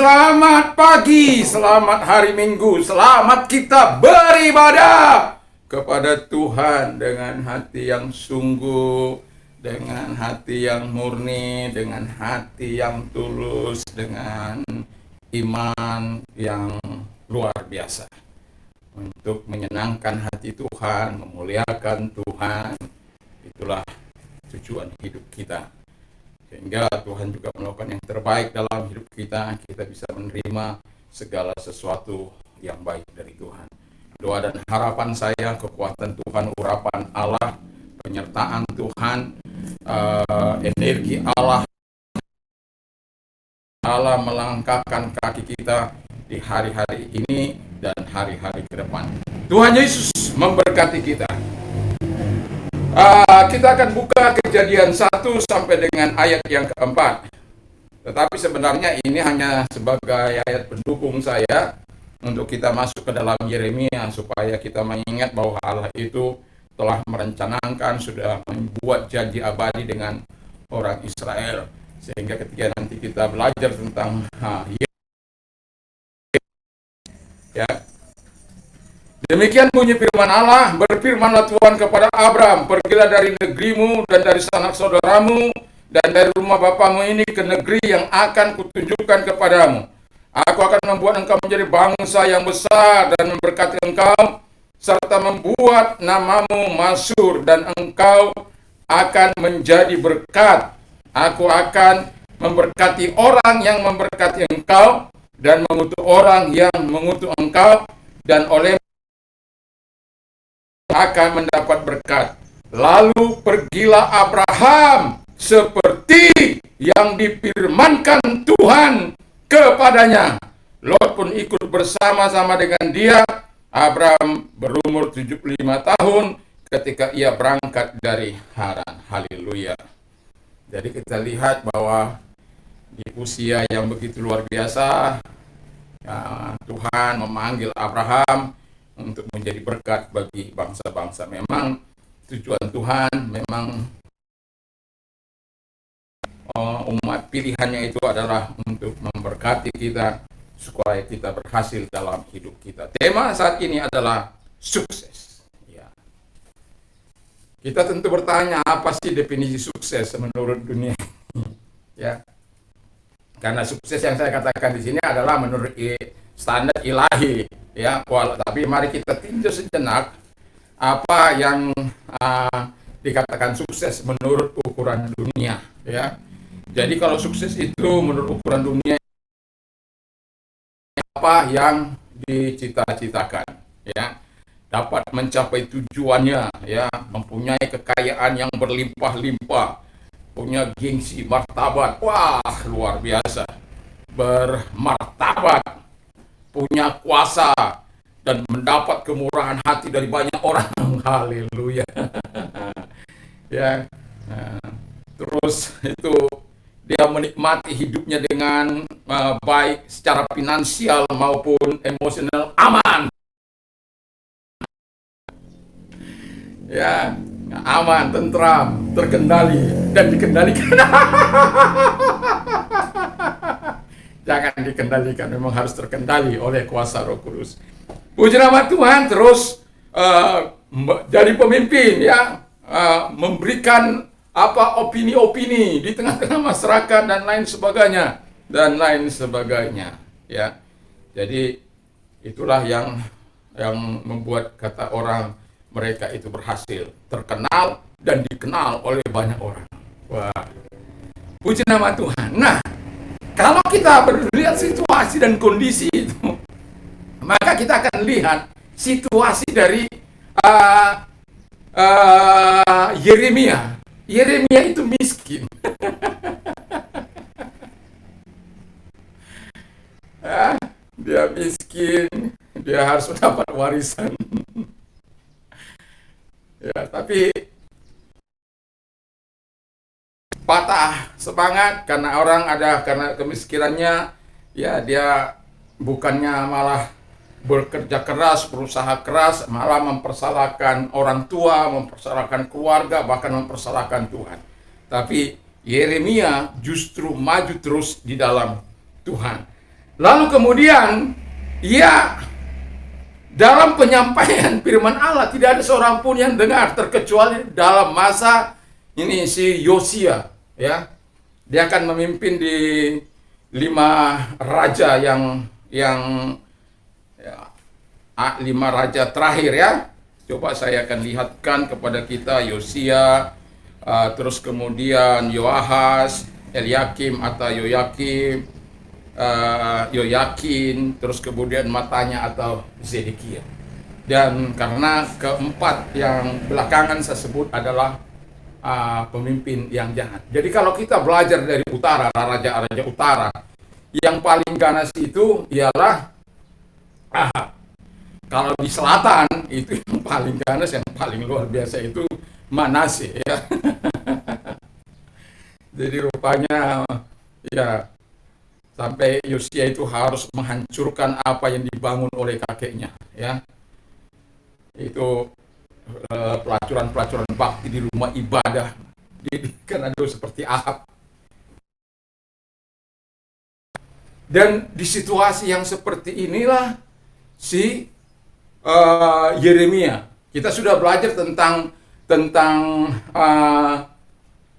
Selamat pagi, selamat hari Minggu, selamat kita beribadah kepada Tuhan dengan hati yang sungguh, dengan hati yang murni, dengan hati yang tulus, dengan iman yang luar biasa. Untuk menyenangkan hati Tuhan, memuliakan Tuhan, itulah tujuan hidup kita. Sehingga Tuhan juga melakukan yang terbaik dalam hidup kita. Kita bisa menerima segala sesuatu yang baik dari Tuhan. Doa dan harapan saya, kekuatan Tuhan, urapan Allah, penyertaan Tuhan, energi Allah melangkahkan kaki kita di hari-hari ini dan hari-hari ke depan. Tuhan Yesus memberkati kita. Kita akan buka Kejadian 1 sampai dengan ayat yang keempat. Tetapi sebenarnya ini hanya sebagai ayat pendukung saya untuk kita masuk ke dalam Yeremia, supaya kita mengingat bahwa Allah itu telah merencanakan, sudah membuat janji abadi dengan orang Israel. Sehingga ketika nanti kita belajar tentang ya, demikian bunyi firman Allah, berfirmanlah Tuhan kepada Abram, pergilah dari negerimu dan dari sanak saudaramu dan dari rumah bapamu ini ke negeri yang akan kutunjukkan kepadamu. Aku akan membuat engkau menjadi bangsa yang besar dan memberkati engkau, serta membuat namamu masyhur, dan engkau akan menjadi berkat. Aku akan memberkati orang yang memberkati engkau, dan mengutuk orang yang mengutuk engkau, dan oleh akan mendapat berkat. Lalu pergilah Abraham seperti yang difirmankan Tuhan kepadanya. Lot pun ikut bersama-sama dengan dia. Abraham berumur 75 tahun ketika ia berangkat dari Haran. Haleluya. Jadi kita lihat bahwa di usia yang begitu luar biasa, Tuhan memanggil Abraham untuk menjadi berkat bagi bangsa-bangsa. Memang tujuan Tuhan, memang umat pilihannya itu adalah untuk memberkati kita, supaya kita berhasil dalam hidup kita. Tema saat ini adalah sukses. Ya. Kita tentu bertanya, apa sih definisi sukses menurut dunia? Ya. Karena sukses yang saya katakan di sini adalah menurut standar ilahi. Ya, tapi mari kita tinjau sejenak apa yang dikatakan sukses menurut ukuran dunia. Ya, jadi kalau sukses itu menurut ukuran dunia, apa yang dicita-citakan, ya, dapat mencapai tujuannya, ya, mempunyai kekayaan yang berlimpah-limpah, punya gengsi, martabat, wah luar biasa, bermartabat, punya kuasa, dan mendapat kemurahan hati dari banyak orang. Haleluya. Ya. Terus itu dia menikmati hidupnya dengan baik secara finansial maupun emosional, aman. Ya, aman, tentram, terkendali dan dikendalikan. Jangan dikendalikan, memang harus terkendali oleh kuasa Roh Kudus. Puji nama Tuhan. Terus jadi pemimpin, ya, memberikan opini-opini di tengah-tengah masyarakat dan lain sebagainya, ya. Jadi itulah yang membuat kata orang mereka itu berhasil, terkenal dan dikenal oleh banyak orang. Wah, puji nama Tuhan. Nah, kalau kita melihat situasi dan kondisi itu, maka kita akan lihat situasi dari Yeremia. Yeremia itu miskin. Dia miskin, dia harus mendapat warisan. Ya, tapi patah semangat karena kemiskirannya, ya, dia bukannya malah bekerja keras, berusaha keras, malah mempersalahkan orang tua, mempersalahkan keluarga, bahkan mempersalahkan Tuhan. Tapi Yeremia justru maju terus di dalam Tuhan. Lalu kemudian, ya, dalam penyampaian firman Allah tidak ada seorang pun yang dengar, terkecuali dalam masa ini si Yosia, ya. Dia akan memimpin di 5 raja yang ya, 5 raja terakhir, ya. Coba saya akan lihatkan kepada kita Yosia, terus kemudian Yoahas, Eliakim atau Yoyakim, Yoyakin, terus kemudian Matanya atau Zedekia. Dan karena keempat yang belakangan saya sebut adalah pemimpin yang jahat. Jadi kalau kita belajar dari utara, raja-raja utara, yang paling ganas itu ialah Ahab. Kalau di selatan itu yang paling ganas, yang paling luar biasa itu Manase, ya. Jadi rupanya, ya, sampai Yosia itu harus menghancurkan apa yang dibangun oleh kakeknya, ya. Itu pelacuran-pelacuran bakti di rumah ibadah didikan ada seperti Ahab. Dan di situasi yang seperti inilah si Yeremia. Kita sudah belajar tentang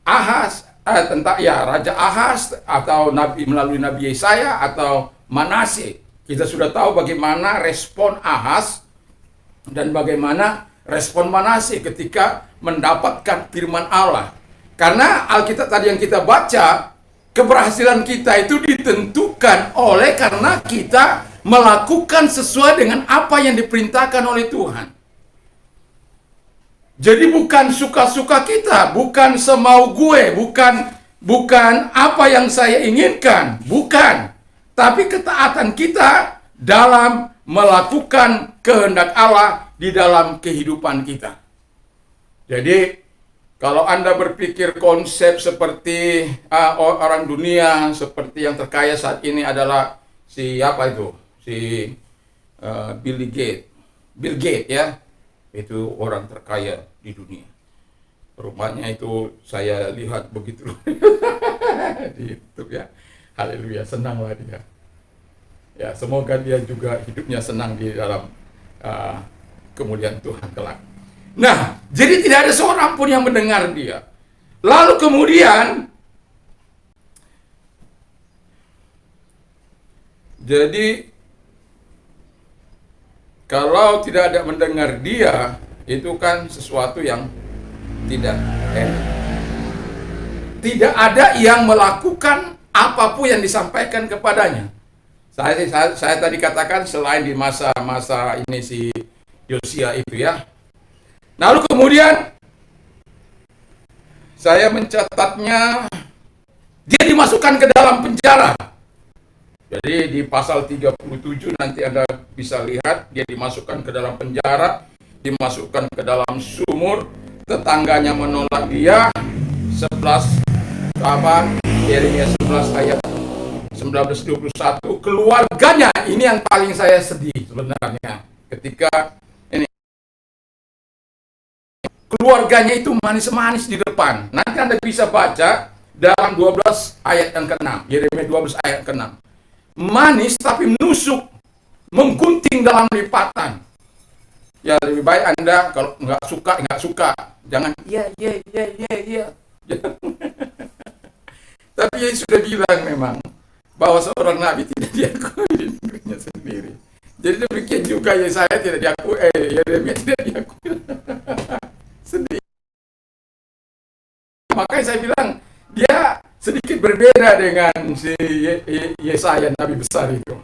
Ahaz, tentang Raja Ahaz atau nabi melalui Nabi Yesaya atau Manase. Kita sudah tahu bagaimana respon Ahaz dan bagaimana respon Manase ketika mendapatkan firman Allah. Karena Alkitab tadi yang kita baca, keberhasilan kita itu ditentukan oleh karena kita melakukan sesuai dengan apa yang diperintahkan oleh Tuhan. Jadi bukan suka-suka kita, bukan semau gue, bukan apa yang saya inginkan, bukan. Tapi ketaatan kita dalam melakukan kehendak Allah di dalam kehidupan kita. Jadi kalau Anda berpikir konsep seperti orang dunia, seperti yang terkaya saat ini adalah siapa itu? Si Bill Gates, ya. Itu orang terkaya di dunia. Rumahnya itu saya lihat begitu di YouTube, ya. Haleluya, senanglah dia. Ya, semoga dia juga hidupnya senang di dalam kemuliaan Tuhan kelak. Nah, jadi tidak ada seorang pun yang mendengar dia. Lalu kemudian, jadi kalau tidak ada mendengar dia, itu kan sesuatu yang tidak enak. Tidak ada yang melakukan apapun yang disampaikan kepadanya. Saya tadi katakan selain di masa-masa ini si Yosia itu, ya. Lalu kemudian saya mencatatnya, dia dimasukkan ke dalam penjara. Jadi di pasal 37 nanti Anda bisa lihat, dia dimasukkan ke dalam penjara, dimasukkan ke dalam sumur, tetangganya menolak dia. 11 Yeremia 11 ayat 19-21. Keluarganya ini yang paling saya sedih sebenarnya. Ketika ini keluarganya itu manis-manis di depan. Nanti Anda bisa baca dalam 12 ayat yang ke-6. Yeremia 12 ayat ke-6. Manis tapi menusuk, menggunting dalam lipatan. Ya, lebih baik Anda kalau nggak suka, jangan iya. Tapi dia sudah bilang memang bahwa seorang nabi tidak diakui di negerinya sendiri. Jadi demikian juga Yesaya tidak diakui, Yeremia tidak diakui. Sedih. Makanya saya bilang dia sedikit berbeda dengan si Yesaya, nabi besar itu.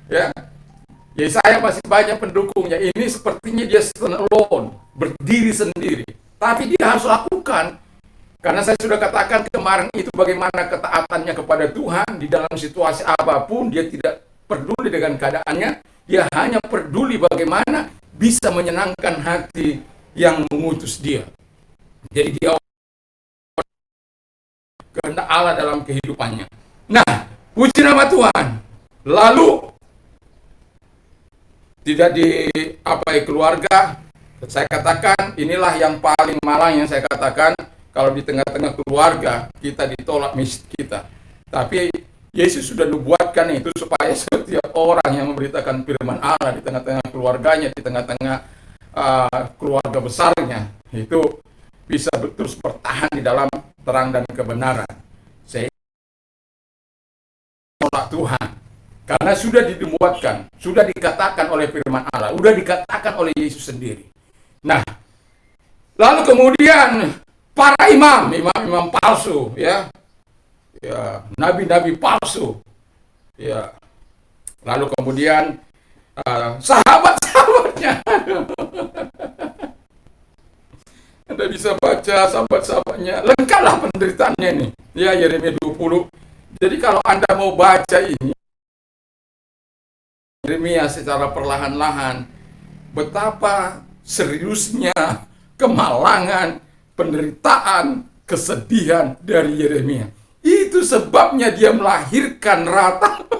Ya, Yesaya masih banyak pendukungnya. Ini sepertinya dia stand alone, berdiri sendiri. Tapi dia harus lakukan. Karena saya sudah katakan kemarin itu bagaimana ketaatannya kepada Tuhan di dalam situasi apapun. Dia tidak peduli dengan keadaannya. Dia hanya peduli bagaimana bisa menyenangkan hati yang mengutus dia. Jadi dia kehendak Allah dalam kehidupannya. Nah, puji nama Tuhan. Lalu tidak diapai keluarga. Saya katakan inilah yang paling malang yang saya katakan. Kalau di tengah-tengah keluarga kita ditolak kita. Tapi Yesus sudah nubuatkan itu supaya setiap orang yang memberitakan firman Allah di tengah-tengah keluarganya, di tengah-tengah keluarga besarnya, itu bisa terus bertahan di dalam terang dan kebenaran. Sehingga menolak Tuhan. Karena sudah dinubuatkan, sudah dikatakan oleh firman Allah, sudah dikatakan oleh Yesus sendiri. Nah, lalu kemudian para imam palsu, ya, nabi-nabi palsu, ya. Lalu kemudian sahabat-sahabatnya. Anda bisa baca sahabat-sahabatnya, lengkaplah penderitaannya nih. Ya, Yeremia 20. Jadi kalau Anda mau baca ini, Yeremia secara perlahan-lahan, betapa seriusnya kemalangan, penderitaan, kesedihan dari Yeremia. Itu sebabnya dia melahirkan ratapan.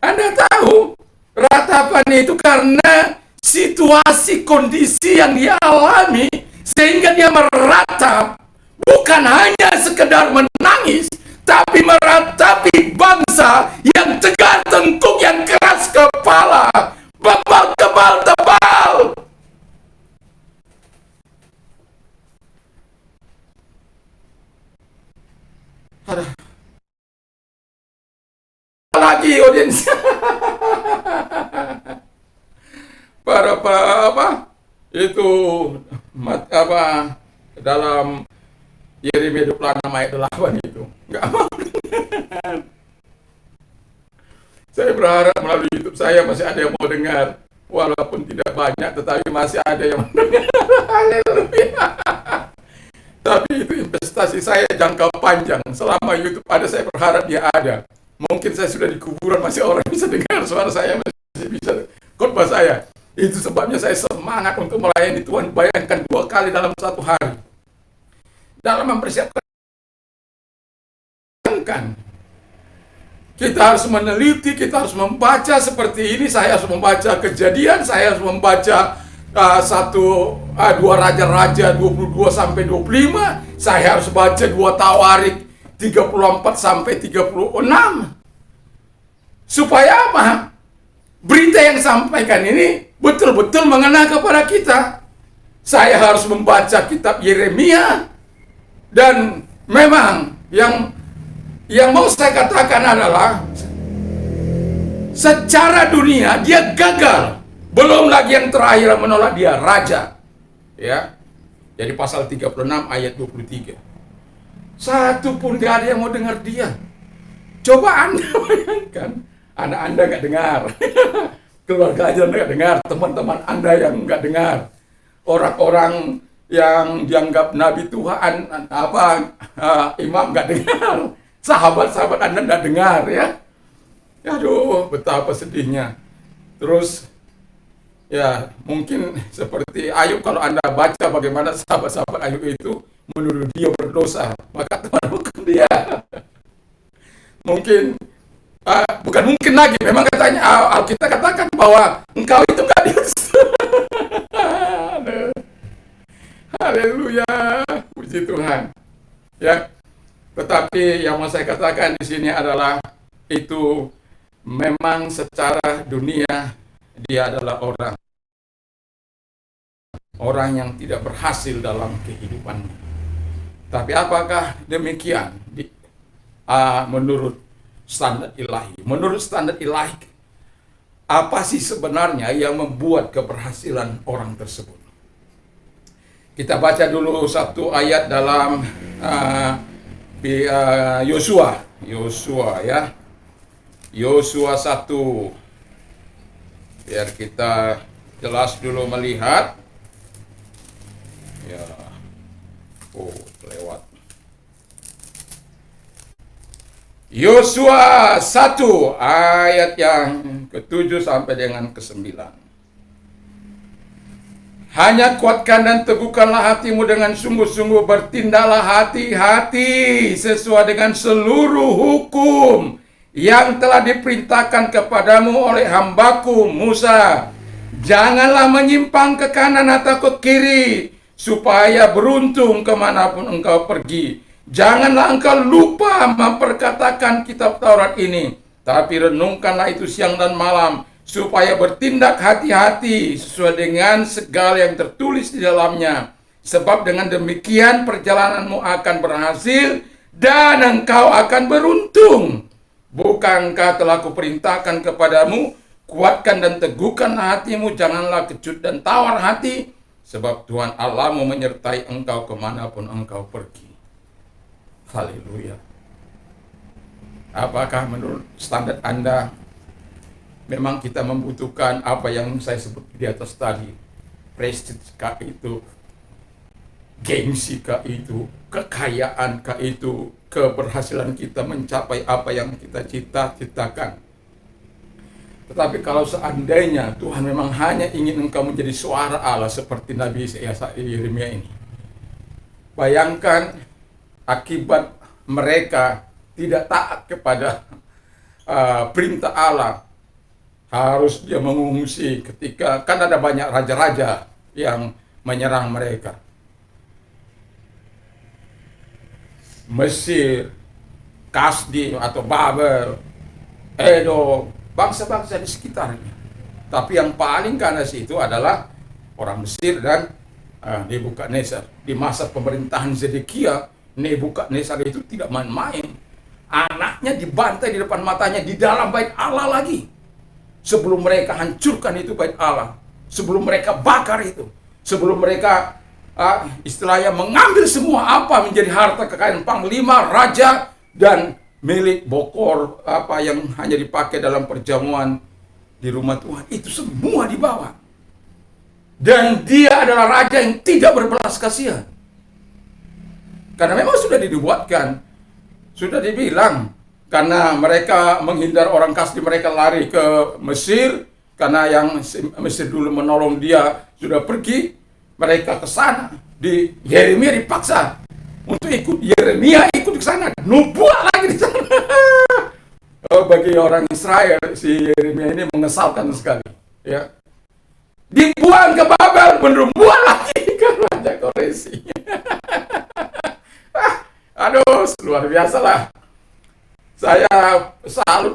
Anda tahu, ratapan itu karena situasi kondisi yang dia alami, sehingga dia meratap, bukan hanya sekedar menangis, tapi meratapi bangsa yang tegar tengkuk, yang keras kepala, bebal tebal-tebal. Lagi audiens. Para apa? Itu dalam Yeremia 26 ayat 8 itu. Enggak mau. Saya berharap melalui YouTube saya masih ada yang mau dengar. Walaupun tidak banyak, tetapi masih ada yang mendengar. Haleluya. Tapi itu investasi saya jangka panjang. Selama YouTube ada, saya berharap dia ada. Mungkin saya sudah di kuburan, masih orang bisa dengar suara saya, masih bisa khotbah saya. Itu sebabnya saya semangat untuk melayani Tuhan. Bayangkan 2 kali dalam 1 hari. Dalam mempersiapkan, kita harus meneliti, kita harus membaca seperti ini. Saya harus membaca Kejadian, saya harus membaca 2 Raja-Raja 22 sampai 25. Saya harus baca 2 Tawarik 34 sampai 36. Supaya apa? Berita yang sampaikan ini betul-betul mengena kepada kita. Saya harus membaca kitab Yeremia, dan memang yang mau saya katakan adalah secara dunia dia gagal. Belum lagi yang terakhir menolak dia, raja. Ya. Jadi pasal 36 ayat 23. Satu pun gak ada yang mau dengar dia. Coba Anda bayangkan, anak Anda gak dengar. Keluarga aja Anda gak dengar, teman-teman Anda yang gak dengar. Orang-orang yang dianggap nabi Tuhan, imam gak dengar. Sahabat-sahabat Anda gak dengar, ya. Aduh, betapa sedihnya. Terus, ya mungkin seperti Ayub, kalau Anda baca bagaimana sahabat-sahabat Ayub itu menuduh dia berdosa, maka Tuhan hukum dia. Mungkin, bukan mungkin lagi, memang katanya Alkitab katakan bahwa engkau itu gak diutus. Haleluya, puji Tuhan. Ya, tetapi yang mau saya katakan di sini adalah itu memang secara dunia dia adalah orang yang tidak berhasil dalam kehidupannya. Tapi apakah demikian menurut standar ilahi? Menurut standar ilahi, apa sih sebenarnya yang membuat keberhasilan orang tersebut? Kita baca dulu satu ayat dalam Yosua ya. Yosua 1. Biar kita jelas dulu melihat. Ya. Lewat. Yosua 1 ayat yang ke-7 sampai dengan ke-9. Hanya kuatkan dan teguhkanlah hatimu dengan sungguh-sungguh, bertindaklah hati-hati sesuai dengan seluruh hukum yang telah diperintahkan kepadamu oleh hambaku Musa. Janganlah menyimpang ke kanan atau ke kiri, supaya beruntung kemanapun engkau pergi. Janganlah engkau lupa memperkatakan kitab Taurat ini, tapi renungkanlah itu siang dan malam, supaya bertindak hati-hati sesuai dengan segala yang tertulis di dalamnya. Sebab dengan demikian perjalananmu akan berhasil dan engkau akan beruntung. Bukankah telah kuperintahkan kepadamu, kuatkan dan teguhkanlah hatimu, janganlah kecut dan tawar hati, sebab Tuhan Allahmu menyertai engkau kemanapun engkau pergi. Haleluya. Apakah menurut standar Anda memang kita membutuhkan apa yang saya sebut di atas tadi? Prestige kah itu? Gengsi kah itu? Kekayaan kah itu? Keberhasilan kita mencapai apa yang kita cita-citakan? Tetapi kalau seandainya Tuhan memang hanya ingin engkau menjadi suara Allah seperti Nabi Yeremia ini, bayangkan akibat mereka tidak taat kepada perintah Allah. Harus dia mengungsi ketika kan ada banyak raja-raja yang menyerang mereka. Mesir, Kasdi atau Babel, Edom, bangsa-bangsa di sekitarnya. Tapi yang paling ganas itu adalah orang Mesir dan Nebukadnezar. Di masa pemerintahan Zedekia, Nebukadnezar itu tidak main-main. Anaknya dibantai di depan matanya di dalam bait Allah lagi. Sebelum mereka hancurkan itu bait Allah, sebelum mereka bakar itu, sebelum mereka istilahnya mengambil semua apa menjadi harta kekayaan panglima, raja, dan milik bokor apa yang hanya dipakai dalam perjamuan di rumah Tuhan, itu semua dibawa. Dan dia adalah raja yang tidak berbelas kasihan. Karena memang sudah dibuatkan, sudah dibilang, karena mereka menghindar orang Kasdi, mereka lari ke Mesir, karena yang Mesir dulu menolong dia sudah pergi, mereka ke sana. Di Yeremia dipaksa untuk ikut. Yeremia ikut ke sana, nubuat lagi di sana. Bagi orang Israel, si Yeremia ini mengesalkan sekali, ya. Dibuang ke Babel, berbuat lagi ke Raja Koresi. Aduh, luar biasa lah. Saya salut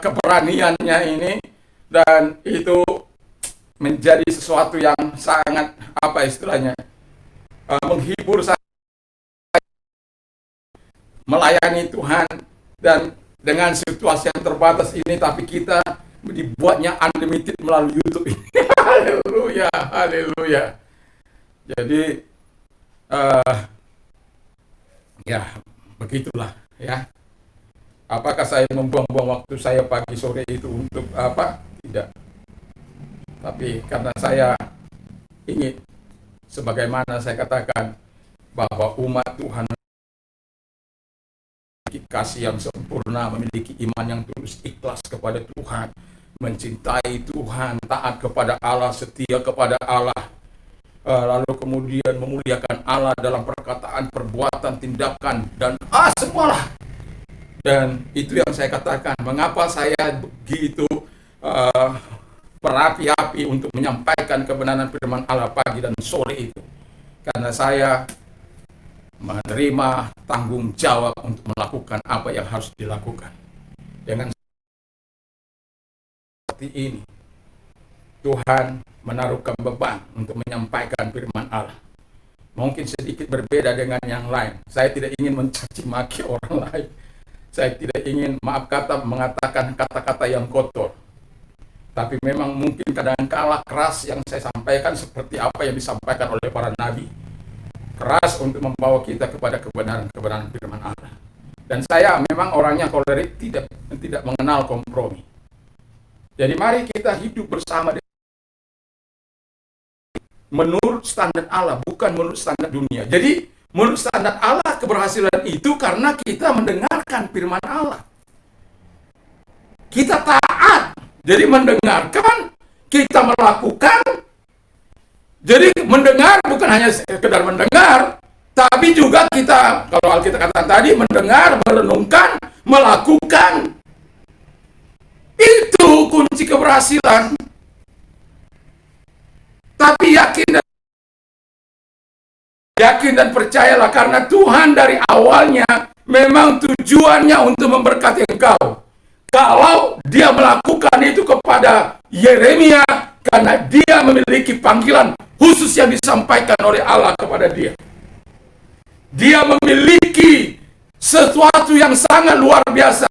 keberaniannya ini, dan itu menjadi sesuatu yang sangat apa istilahnya menghibur saya melayani Tuhan, dan dengan situasi yang terbatas ini, tapi kita dibuatnya unlimited melalui YouTube ini. Haleluya, haleluya. Jadi ya begitulah ya. Apakah saya membuang-buang waktu saya pagi sore itu untuk apa? Tidak. Tapi karena saya ingin, sebagaimana saya katakan, bahwa umat Tuhan memiliki kasih yang sempurna, memiliki iman yang tulus, ikhlas kepada Tuhan, mencintai Tuhan, taat kepada Allah, setia kepada Allah, lalu kemudian memuliakan Allah dalam perkataan, perbuatan, tindakan, dan semualah. Dan itu yang saya katakan, mengapa saya begitu berapi-api untuk menyampaikan kebenaran firman Allah pagi dan sore itu. Karena saya menerima tanggung jawab untuk melakukan apa yang harus dilakukan. Dengan seperti ini, Tuhan menaruhkan beban untuk menyampaikan firman Allah. Mungkin sedikit berbeda dengan yang lain. Saya tidak ingin mencaci maki orang lain. Saya tidak ingin, maaf kata, mengatakan kata-kata yang kotor. Tapi memang mungkin kadang-kala keras yang saya sampaikan seperti apa yang disampaikan oleh para nabi. Keras untuk membawa kita kepada kebenaran-kebenaran firman Allah. Dan saya memang orangnya kolerik, tidak mengenal kompromi. Jadi mari kita hidup bersama menurut standar Allah, bukan menurut standar dunia. Jadi menurut standar Allah, keberhasilan itu karena kita mendengarkan firman Allah. Kita taat. Jadi mendengarkan, kita melakukan. Jadi mendengar bukan hanya sekedar mendengar, tapi juga kita, kalau Alkitab katakan tadi, mendengar, merenungkan, melakukan. Itu kunci keberhasilan. Tapi yakin dan Yakin dan percayalah, karena Tuhan dari awalnya memang tujuannya untuk memberkati engkau. Kalau dia melakukan itu kepada Yeremia, karena dia memiliki panggilan khusus yang disampaikan oleh Allah kepada dia. Dia memiliki sesuatu yang sangat luar biasa.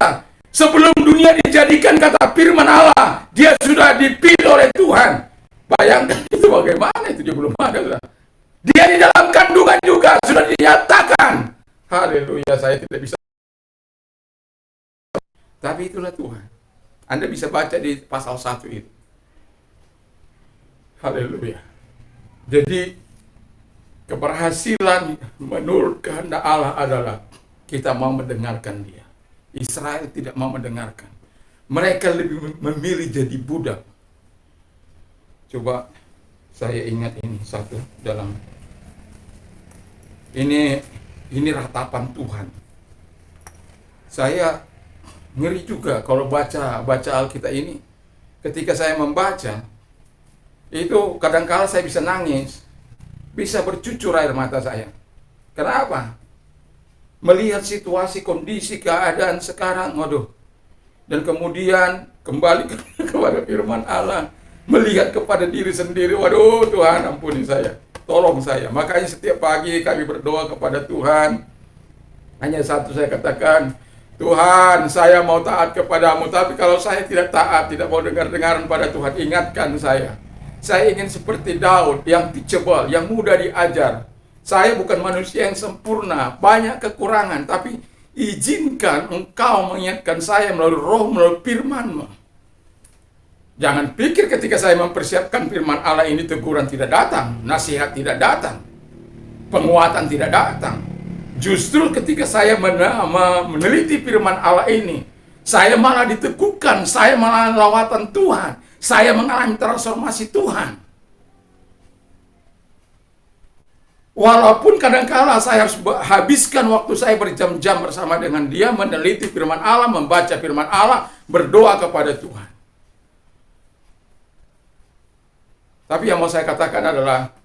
Sebelum dunia dijadikan, kata firman Allah, dia sudah dipilih oleh Tuhan. Bayangkan itu bagaimana, itu dia belum ada. Dia di dalam kandungan juga sudah dinyatakan. Haleluya, saya tidak bisa. Tapi itulah Tuhan. Anda bisa baca di pasal 1 itu. Haleluya. Jadi keberhasilan menurut kehendak Allah adalah kita mau mendengarkan dia. Israel tidak mau mendengarkan. Mereka lebih memilih jadi budak. Coba saya ingat ini satu dalam ini ratapan Tuhan. Saya ngeri juga kalau baca Alkitab ini. Ketika saya membaca, itu kadang-kala saya bisa nangis, bisa bercucur air mata saya. Kenapa? Melihat situasi, kondisi, keadaan sekarang, waduh. Dan kemudian kembali kepada firman Allah, melihat kepada diri sendiri, waduh Tuhan ampuni saya, tolong saya. Makanya setiap pagi kami berdoa kepada Tuhan. Hanya satu saya katakan, Tuhan, saya mau taat kepadamu, tapi kalau saya tidak taat, tidak mau dengar-dengaran pada Tuhan, ingatkan saya. Saya ingin seperti Daud yang teachable, yang mudah diajar. Saya bukan manusia yang sempurna, banyak kekurangan, tapi izinkan engkau mengingatkan saya melalui roh, melalui firman-Mu. Jangan pikir ketika saya mempersiapkan firman Allah ini teguran tidak datang, nasihat tidak datang, penguatan tidak datang. Justru ketika saya meneliti firman Allah ini, saya malah diteguhkan, saya malah lawatan Tuhan, saya mengalami transformasi Tuhan. Walaupun kadang-kala saya harus habiskan waktu saya berjam-jam bersama dengan dia, meneliti firman Allah, membaca firman Allah, berdoa kepada Tuhan. Tapi yang mau saya katakan adalah,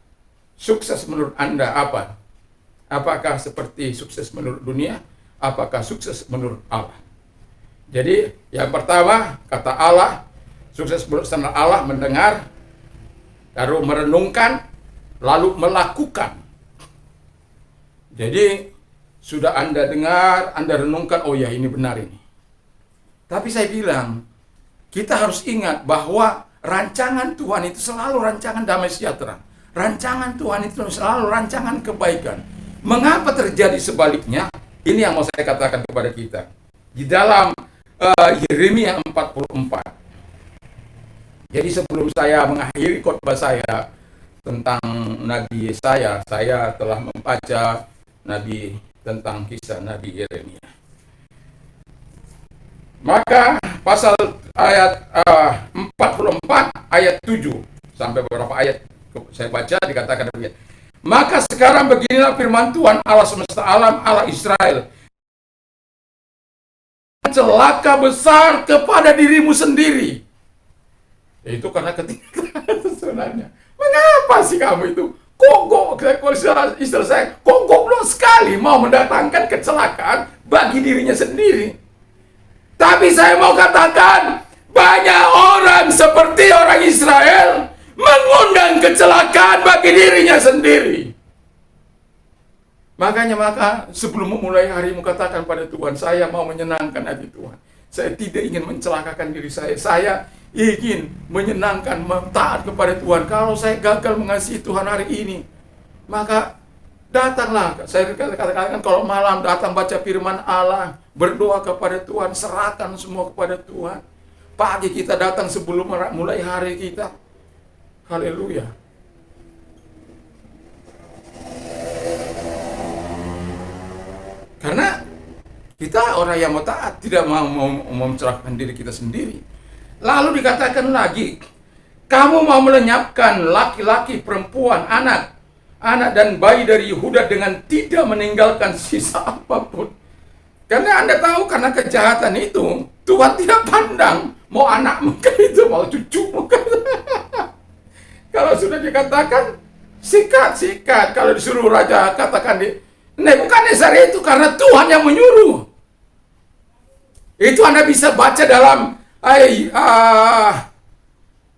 sukses menurut Anda apa? Apakah seperti sukses menurut dunia? Apakah sukses menurut Allah? Jadi, yang pertama, kata Allah, sukses menurut Allah, mendengar, lalu merenungkan, lalu melakukan. Jadi, sudah Anda dengar, Anda renungkan, oh ya ini benar ini. Tapi saya bilang, kita harus ingat bahwa rancangan Tuhan itu selalu rancangan damai sejahtera. Rancangan Tuhan itu selalu rancangan kebaikan. Mengapa terjadi sebaliknya? Ini yang mau saya katakan kepada kita. Di dalam Yeremia 44. Jadi sebelum saya mengakhiri khotbah saya tentang Nabi Yesaya, saya telah membaca tentang kisah Nabi Yeremia. Maka pasal ayat 44 ayat 7 sampai beberapa ayat saya baca dikatakan demikian. Maka sekarang beginilah firman Tuhan Allah semesta alam, Allah Israel. Celaka besar kepada dirimu sendiri. Itu karena ketinggalan sebenarnya. Mengapa sih kamu itu kogok, istilah saya, goblok sekali mau mendatangkan kecelakaan bagi dirinya sendiri. Tapi saya mau katakan, banyak orang seperti orang Israel mengundang kecelakaan bagi dirinya sendiri. Maka sebelum memulai harimu katakan pada Tuhan, saya mau menyenangkan hati Tuhan. Saya tidak ingin mencelakakan diri saya. Saya ingin menyenangkan, taat kepada Tuhan. Kalau saya gagal mengasihi Tuhan hari ini, maka datanglah. Saya katakan kalau malam datang baca firman Allah, berdoa kepada Tuhan, serahkan semua kepada Tuhan. Pagi kita datang sebelum mulai hari kita. Haleluya. Karena kita orang yang mau taat, tidak mau mencelakakan diri kita sendiri. Lalu dikatakan lagi, kamu mau melenyapkan laki-laki, perempuan, anak dan bayi dari Yehuda dengan tidak meninggalkan sisa apapun. Karena Anda tahu, karena kejahatan itu, Tuhan tidak pandang mau anak mungkin itu, mau cucu mungkin. Kalau sudah dikatakan, Sikat. Kalau disuruh raja katakan Nebukadnezar itu karena Tuhan yang menyuruh. Itu Anda bisa baca dalam 2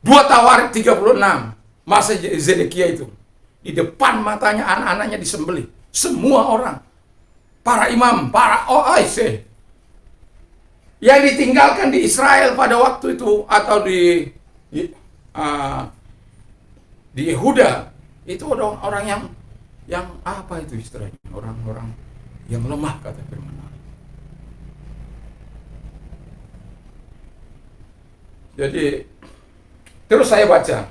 Tawarik 36. Masa Zedekia itu. Di depan matanya anak-anaknya disembelih. Semua orang. Para imam, para OIC. Yang ditinggalkan di Israel pada waktu itu. Atau di Yehuda. Itu orang yang apa itu istilahnya? Orang-orang yang lemah, kata firman Allah. Jadi terus saya baca.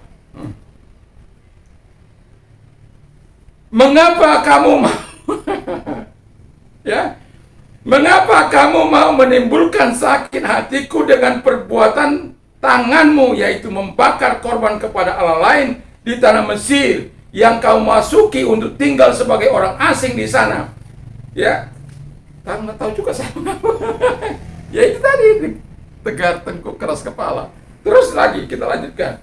Mengapa kamu mau ya? Mengapa kamu mau menimbulkan sakit hatiku dengan perbuatan tanganmu, yaitu membakar korban kepada Allah lain di tanah Mesir yang kau masuki untuk tinggal sebagai orang asing di sana? Ya, nggak tahu juga saya. Ya itu tadi, tegar tengkuk keras kepala. Terus lagi kita lanjutkan.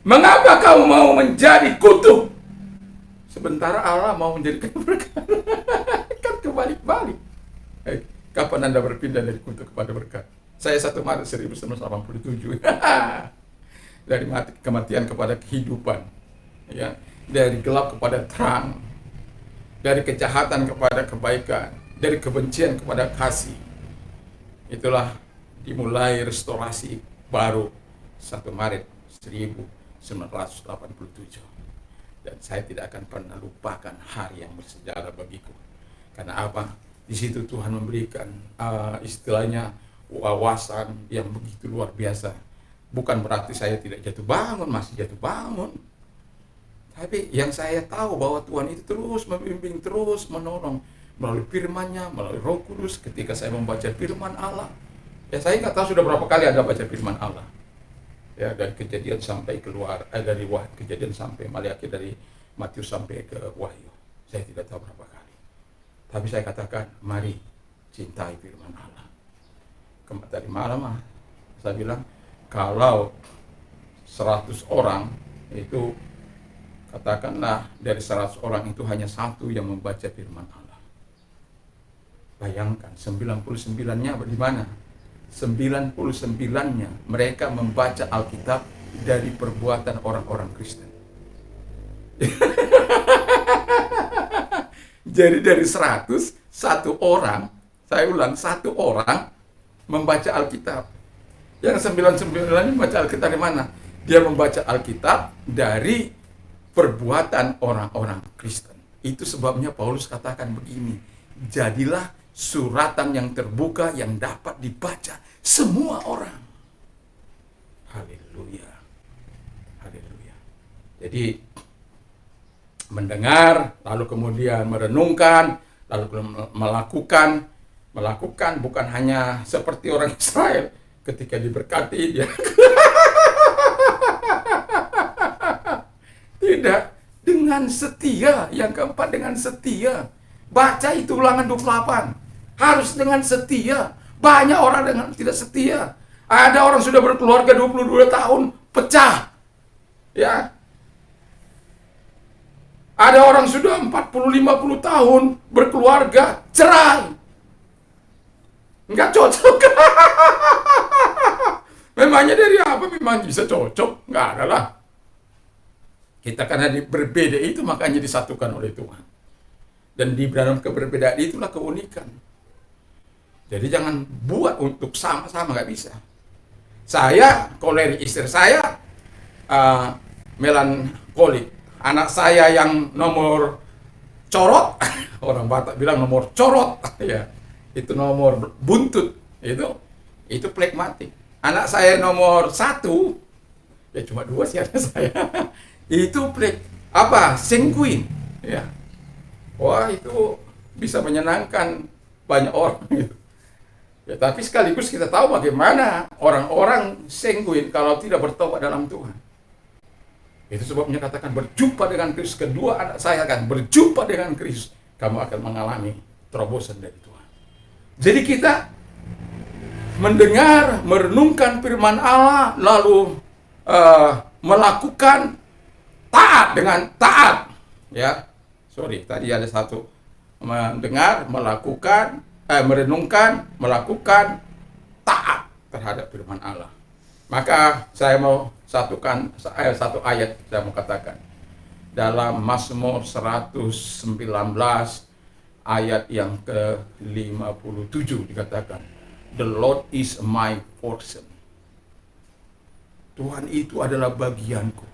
Mengapa kamu mau menjadi kutuk sementara Allah mau menjadikan berkat? Kan kebalik-balik. Kapan Anda berpindah dari kutuk kepada berkat? Saya 1 Maret 1987. Dari kematian kepada kehidupan, ya, dari gelap kepada terang, dari kejahatan kepada kebaikan, dari kebencian kepada kasih. Itulah dimulai restorasi baru 1 Maret 1987. Dan saya tidak akan pernah lupakan hari yang bersejarah bagiku. Karena apa? Di situ Tuhan memberikan istilahnya wawasan yang begitu luar biasa. Bukan berarti saya tidak jatuh bangun, masih jatuh bangun. Tapi yang saya tahu bahwa Tuhan itu terus membimbing, terus menolong melalui firman-Nya, melalui Roh Kudus. Ketika saya membaca firman Allah, ya saya nggak tahu sudah berapa kali Anda baca firman Allah. Ya, dari Kejadian sampai keluar, dari Kejadian sampai Maliaki, dari Matius sampai ke Wahyu. Saya tidak tahu berapa kali. Tapi saya katakan, mari cintai firman Allah. Tadi malam saya bilang, kalau 100 orang itu, katakanlah dari 100 orang itu hanya 1 yang membaca firman Allah. Bayangkan 99-nya di mana? 99-nya mereka membaca Alkitab dari perbuatan orang-orang Kristen. Jadi dari 100, 1 orang, saya ulang, 1 orang membaca Alkitab. Yang 99-nya membaca Alkitab dari mana? Dia membaca Alkitab dari perbuatan orang-orang Kristen. Itu sebabnya Paulus katakan begini, jadilah suratan yang terbuka yang dapat dibaca semua orang. Haleluya. Haleluya. Jadi mendengar, lalu kemudian merenungkan, lalu melakukan bukan hanya seperti orang Israel ketika diberkati dia. Tidak, dengan setia. Yang keempat, dengan setia. Baca itu Ulangan 28. Harus dengan setia. Banyak orang dengan tidak setia. Ada orang sudah berkeluarga 22 tahun, pecah. Ya. Ada orang sudah 40-50 tahun berkeluarga, cerai. Enggak cocok. Memangnya dari apa memang bisa cocok? Enggak ada lah. Kita karena berbeda itu makanya disatukan oleh Tuhan. Dan di dalam keberbedaan itulah keunikan. Jadi jangan buat untuk sama-sama, nggak bisa. Saya koleri, istri saya melankolik. Anak saya yang nomor corot, orang Batak bilang nomor corot, ya, itu nomor buntut, itu flegmatik. Anak saya nomor 1, ya cuma 2 sih anak saya, itu sanguin, ya. Wah, itu bisa menyenangkan banyak orang gitu. Ya, tapi sekaligus kita tahu bagaimana orang-orang sanguin kalau tidak bertobat dalam Tuhan. Itu sebabnya katakan berjumpa dengan Kristus. Kedua anak saya akan berjumpa dengan Kristus. Kamu akan mengalami terobosan dari Tuhan. Jadi kita mendengar, merenungkan firman Allah, lalu melakukan, taat dengan taat. Ya, sorry, tadi ada satu, mendengar, melakukan, merenungkan, melakukan, taat terhadap firman Allah. Maka saya mau satukan satu ayat, saya mau katakan dalam Mazmur 119 ayat yang ke-57 dikatakan, The Lord is my portion. Tuhan itu adalah bagianku.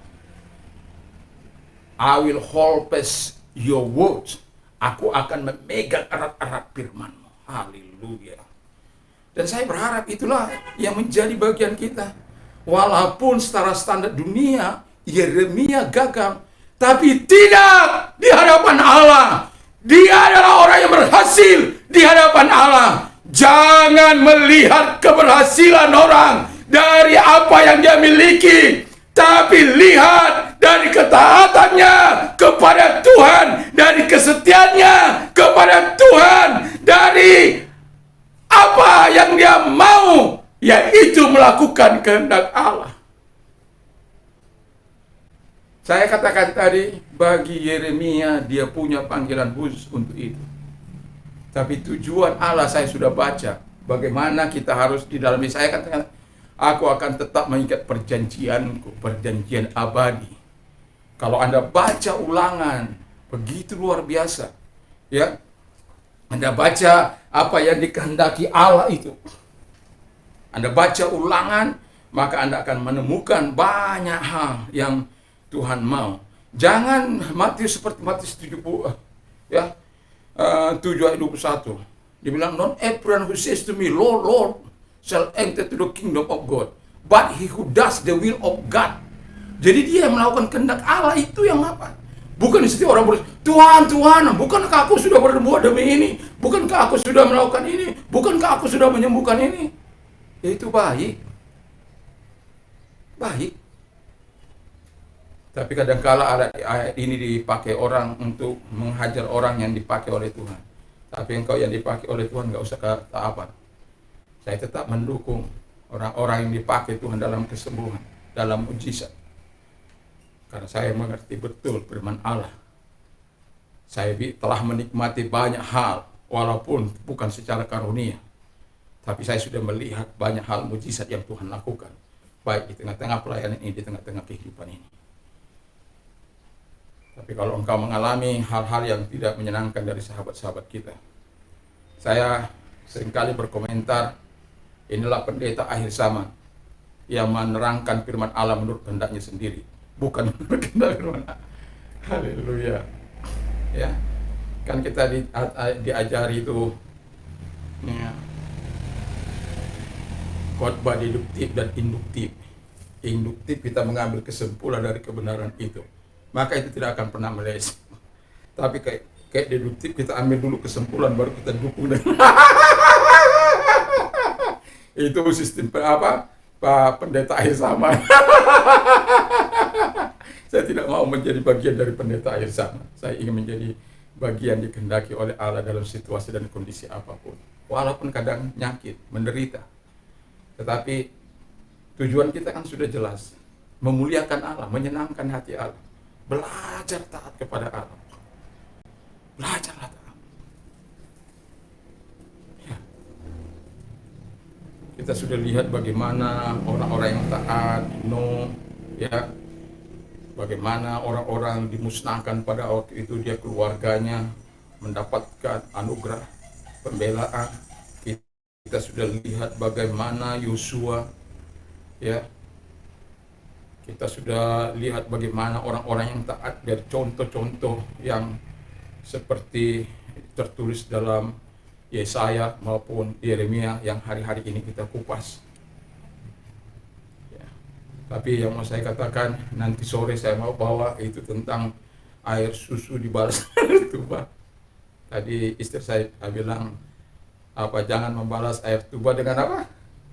I will hold fast your words. Aku akan memegang erat-erat firman-Mu. Haleluya. Dan saya berharap itulah yang menjadi bagian kita. Walaupun secara standar dunia, Yeremia gagal, tapi tidak di hadapan Allah. Dia adalah orang yang berhasil di hadapan Allah. Jangan melihat keberhasilan orang dari apa yang dia miliki, tapi lihat dari ketaatannya kepada Tuhan, dari kesetiaannya kepada Tuhan, dari apa yang dia mau, yaitu melakukan kehendak Allah. Saya katakan tadi, bagi Yeremia dia punya panggilan khusus untuk itu. Tapi tujuan Allah saya sudah baca. Bagaimana kita harus di dalam ini. Saya katakan, aku akan tetap mengikat perjanjianku, perjanjian abadi. Kalau Anda baca Ulangan, begitu luar biasa. Ya, Anda baca apa yang dikehendaki Allah itu. Anda baca Ulangan, maka Anda akan menemukan banyak hal yang Tuhan mau. Jangan Matius seperti Matius 70, ya, 7 ayat 21. Dia bilang, not everyone who says to me, Lord, Lord, shall enter to the kingdom of God, but he who does the will of God. Jadi dia yang melakukan kehendak Allah itu yang apa? Bukan setiap orang berkata, Tuhan, Tuhan, bukankah aku sudah berbuat demi ini? Bukankah aku sudah melakukan ini? Bukankah aku sudah menyembuhkan ini? Itu baik. Baik. Tapi kadangkala ayat ini dipakai orang untuk menghajar orang yang dipakai oleh Tuhan. Tapi engkau yang dipakai oleh Tuhan nggak usah taat. Saya tetap mendukung orang-orang yang dipakai Tuhan dalam kesembuhan, dalam mujizat. Karena saya mengerti betul firman Allah. Saya telah menikmati banyak hal, walaupun bukan secara karunia. Tapi saya sudah melihat banyak hal mujizat yang Tuhan lakukan. Baik di tengah-tengah pelayanan ini, di tengah-tengah kehidupan ini. Tapi kalau engkau mengalami hal-hal yang tidak menyenangkan dari sahabat-sahabat kita, saya seringkali berkomentar, inilah pendeta akhir zaman yang menerangkan firman Allah menurut kehendaknya sendiri, bukan menurut kehendak firman Allah. Haleluya. Ya, kan kita diajari itu, ya, khotbah deduktif dan induktif. Induktif kita mengambil kesimpulan dari kebenaran itu, maka itu tidak akan pernah meleset. Tapi kayak deduktif kita ambil dulu kesimpulan baru kita dukung dengan itu sistem apa Pak Pendeta akhir zaman. Saya tidak mau menjadi bagian dari pendeta akhir zaman. Saya ingin menjadi bagian dikehendaki oleh Allah dalam situasi dan kondisi apapun, walaupun kadang nyakit, menderita. Tetapi tujuan kita kan sudah jelas, memuliakan Allah, menyenangkan hati Allah. Belajar taat kepada Allah. Belajarlah taat. Ya. Kita sudah lihat bagaimana orang-orang yang taat, ya, bagaimana orang-orang dimusnahkan pada waktu itu, dia keluarganya mendapatkan anugerah pembelaan. Kita sudah lihat bagaimana Yosua, ya. Kita sudah lihat bagaimana orang-orang yang taat dari contoh-contoh yang seperti tertulis dalam Yesaya maupun Yeremia yang hari-hari ini kita kupas. Ya. Tapi yang mau saya katakan, nanti sore saya mau bawa itu tentang air susu dibalas air tuba. Tadi istri saya bilang, jangan membalas air tuba dengan apa?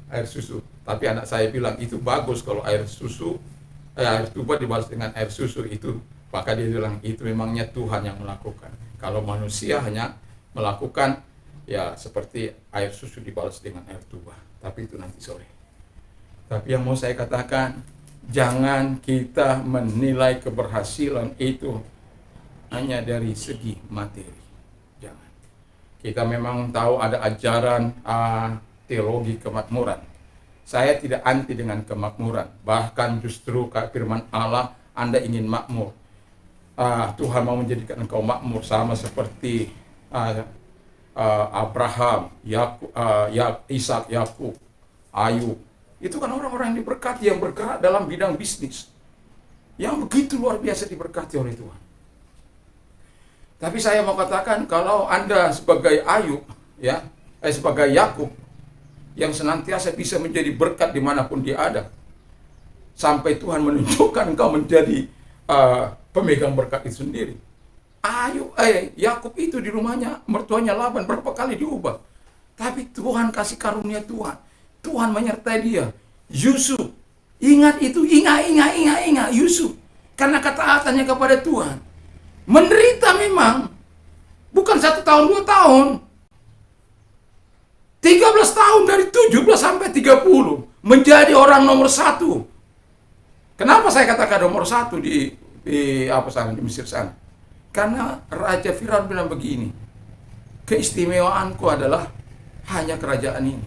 Air susu. Tapi anak saya bilang itu bagus kalau air tuba dibalas dengan air susu itu. Maka dia bilang itu memangnya Tuhan yang melakukan. Kalau manusia hanya melakukan ya seperti air susu dibalas dengan air tuba. Tapi itu nanti sore. Tapi yang mau saya katakan, Jangan kita menilai keberhasilan itu hanya dari segi materi. Jangan. Kita memang tahu ada ajaran teologi kemakmuran. Saya tidak anti dengan kemakmuran. Bahkan justru firman Allah, Anda ingin makmur. Tuhan mau menjadikan engkau makmur sama seperti Abraham, Ishak, Yakub, Ayub. Itu kan orang-orang yang diberkati, yang bergerak dalam bidang bisnis, yang begitu luar biasa diberkati oleh Tuhan. Tapi saya mau katakan, kalau Anda sebagai Ayub, sebagai Yakub, yang senantiasa bisa menjadi berkat dimanapun dia ada, sampai Tuhan menunjukkan engkau menjadi pemegang berkat itu sendiri. Yakub itu di rumahnya mertuanya Laban berapa kali diubah, tapi Tuhan kasih karunia Tuhan. Tuhan menyertai dia. Yusuf, ingat itu, ingat Yusuf, karena ketaatannya kepada Tuhan. Menderita memang, bukan 1 tahun 2 tahun, 13 tahun, dari 17 sampai 30 menjadi orang nomor 1. Kenapa saya katakan nomor 1 di Mesir sana? Karena Raja Firaun bilang begini, keistimewaanku adalah hanya kerajaan ini,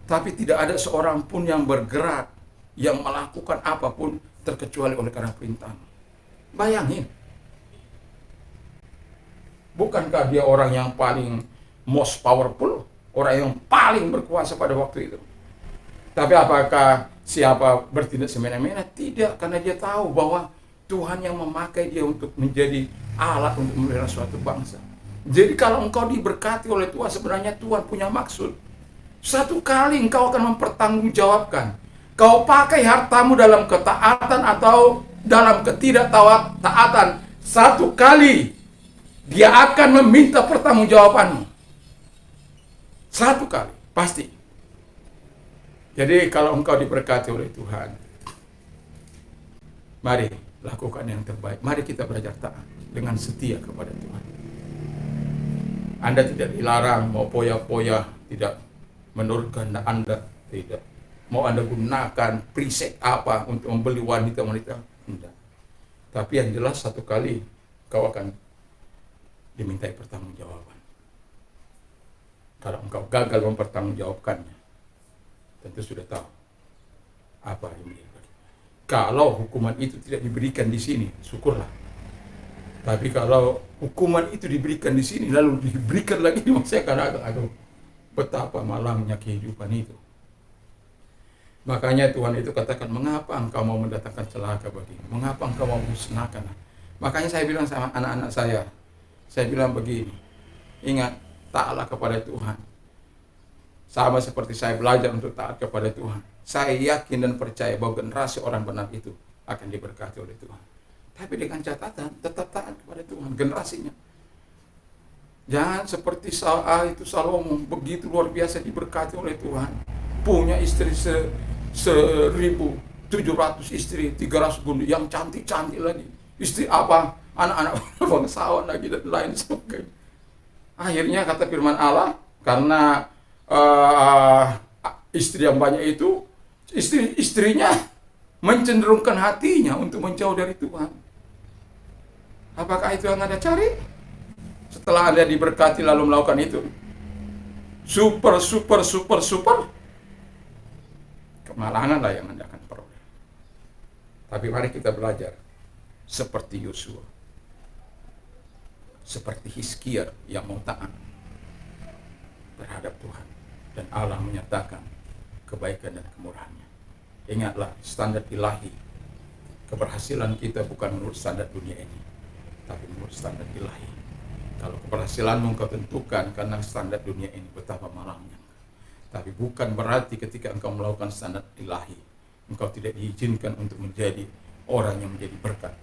tapi tidak ada seorang pun yang bergerak, yang melakukan apapun terkecuali oleh karena perintah. Bayangin, bukankah dia orang yang paling most powerful, orang yang paling berkuasa pada waktu itu? Tapi apakah siapa bertindak semena-mena? Tidak, karena dia tahu bahwa Tuhan yang memakai dia untuk menjadi alat untuk memelihara suatu bangsa. Jadi kalau engkau diberkati oleh Tuhan, sebenarnya Tuhan punya maksud. Satu kali engkau akan mempertanggungjawabkan. Kau pakai hartamu dalam ketaatan atau dalam ketidaktaatan, satu kali dia akan meminta pertanggungjawabanmu. Satu kali, pasti. Jadi kalau engkau diberkati oleh Tuhan, mari lakukan yang terbaik. Mari kita belajar taat dengan setia kepada Tuhan. Anda tidak dilarang mau poya-poya, tidak menurut kehendak Anda, tidak. Mau Anda gunakan preset apa untuk membeli wanita-wanita, tidak. Tapi yang jelas satu kali kau akan dimintai pertanggungjawaban. Kalau engkau gagal mempertanggungjawabkannya, tentu sudah tahu apa yang menjadi. Kalau hukuman itu tidak diberikan di sini, syukurlah. Tapi kalau hukuman itu diberikan di sini, lalu diberikan lagi di masa yang akan datang, aduh, betapa malamnya kehidupan itu. Makanya Tuhan itu katakan, mengapa engkau mau mendatangkan celaka bagimu? Mengapa engkau mau musnahkan? Makanya saya bilang sama anak-anak saya bilang begini, ingat, taatlah kepada Tuhan. Sama seperti saya belajar untuk taat kepada Tuhan. Saya yakin dan percaya bahwa generasi orang benar itu akan diberkati oleh Tuhan. Tapi dengan catatan, tetap taat kepada Tuhan, generasinya. Jangan seperti Salomo, begitu luar biasa diberkati oleh Tuhan. Punya istri 1.700 istri, 300 gunung, yang cantik-cantik lagi. Istri apa? Anak-anak bangsawan lagi dan lain sebagainya. Akhirnya kata firman Allah, karena istri yang banyak itu, istrinya mencenderungkan hatinya untuk menjauh dari Tuhan. Apakah itu yang Anda cari? Setelah Anda diberkati lalu melakukan itu, super, kemalangan lah yang Anda akan peroleh. Tapi mari kita belajar seperti Yosua, seperti Hizkia yang mau taat terhadap Tuhan, dan Allah menyatakan kebaikan dan kemurahannya. Ingatlah, standar ilahi, keberhasilan kita bukan menurut standar dunia ini, tapi menurut standar ilahi. Kalau keberhasilanmu engkau tentukan karena standar dunia ini, betapa malamnya. Tapi bukan berarti ketika engkau melakukan standar ilahi, engkau tidak diizinkan untuk menjadi orang yang menjadi berkat.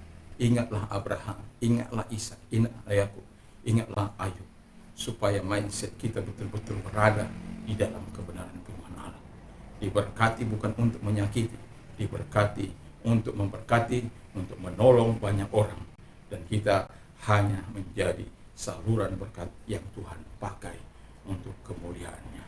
Ingatlah Abraham, ingatlah Ishak, ingatlah Yakub, ingatlah Ayub, supaya mindset kita betul-betul berada di dalam kebenaran firman Allah. Diberkati bukan untuk menyakiti, diberkati untuk memberkati, untuk menolong banyak orang. Dan kita hanya menjadi saluran berkat yang Tuhan pakai untuk kemuliaan-Nya.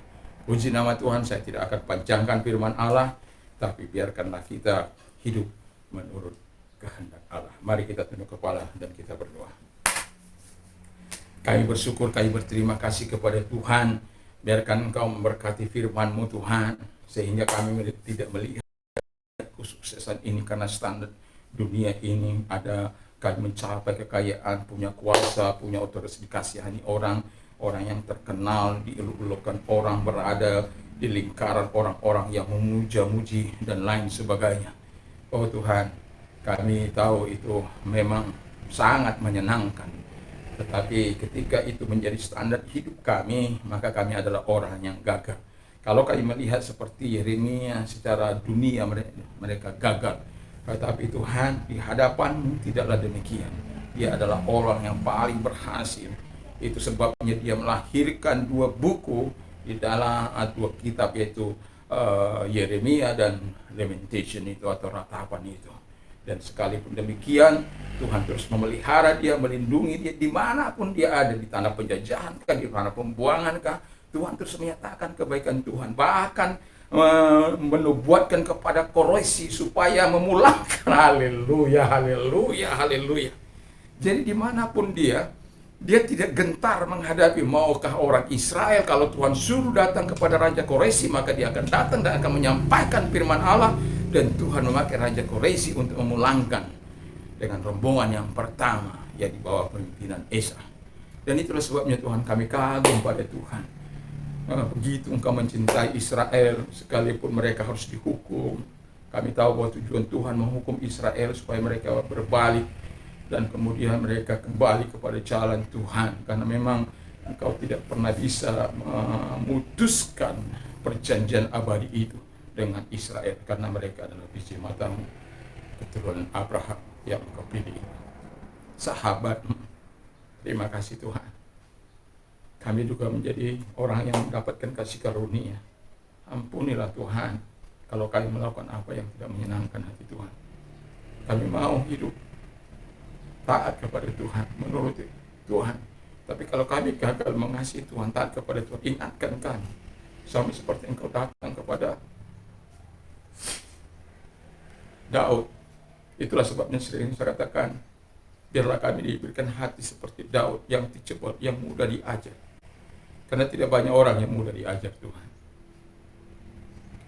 Puji nama Tuhan, saya tidak akan panjangkan firman Allah, tapi biarkanlah kita hidup menurut kehendak Allah. Mari kita tunduk kepala dan kita berdoa. Kami bersyukur, kami berterima kasih kepada Tuhan. Biarkan Engkau memberkati firman-Mu Tuhan, sehingga kami tidak melihat kesuksesan ini karena standar dunia ini ada kami mencapai kekayaan, punya kuasa, punya otoritas, dikasihani orang yang terkenal, dieluk-elukan orang, berada di lingkaran orang-orang yang memuja-muji dan lain sebagainya. Oh Tuhan, kami tahu itu memang sangat menyenangkan. Tetapi ketika itu menjadi standar hidup kami, maka kami adalah orang yang gagal. Kalau kami melihat seperti Yeremia, secara dunia mereka gagal. Tetapi Tuhan, di hadapan-Mu tidaklah demikian. Dia adalah orang yang paling berhasil. Itu sebabnya dia melahirkan 2 buku di dalam 2 kitab, yaitu Yeremia dan Lamentation itu, atau ratapan itu. Dan sekalipun demikian, Tuhan terus memelihara dia, melindungi dia dimanapun dia ada, di tanah penjajahan kah, di tanah pembuangan kah, Tuhan terus menyatakan kebaikan Tuhan. Bahkan menubuatkan kepada Koresi supaya memulangkan. Haleluya, haleluya, haleluya. Jadi dimanapun dia tidak gentar menghadapi. Maukah orang Israel, kalau Tuhan suruh datang kepada Raja Koresi, maka dia akan datang dan akan menyampaikan firman Allah. Dan Tuhan memakai Raja Koresi untuk memulangkan dengan rombongan yang pertama, yang di bawah pemimpinan Esa. Dan itulah sebabnya Tuhan, kami kagum pada Tuhan. Begitu Engkau mencintai Israel, sekalipun mereka harus dihukum. Kami tahu bahwa tujuan Tuhan menghukum Israel supaya mereka berbalik, dan kemudian mereka kembali kepada jalan Tuhan. Karena memang Engkau tidak pernah bisa memutuskan perjanjian abadi itu dengan Israel, karena mereka adalah biji matamu, keturunan Abraham yang Engkau pilih, sahabat. Terima kasih Tuhan. Kami juga menjadi orang yang mendapatkan kasih karunia. Ampunilah Tuhan kalau kami melakukan apa yang tidak menyenangkan hati Tuhan. Kami mau hidup taat kepada Tuhan, menuruti Tuhan. Tapi kalau kami gagal mengasihi Tuhan, taat kepada Tuhan, ingatkan kami. Sama seperti Engkau datang kepada Daud. Itulah sebabnya sering saya katakan, biarlah kami diberikan hati seperti Daud, yang teachable, yang mudah diajar. Karena tidak banyak orang yang mudah diajar Tuhan.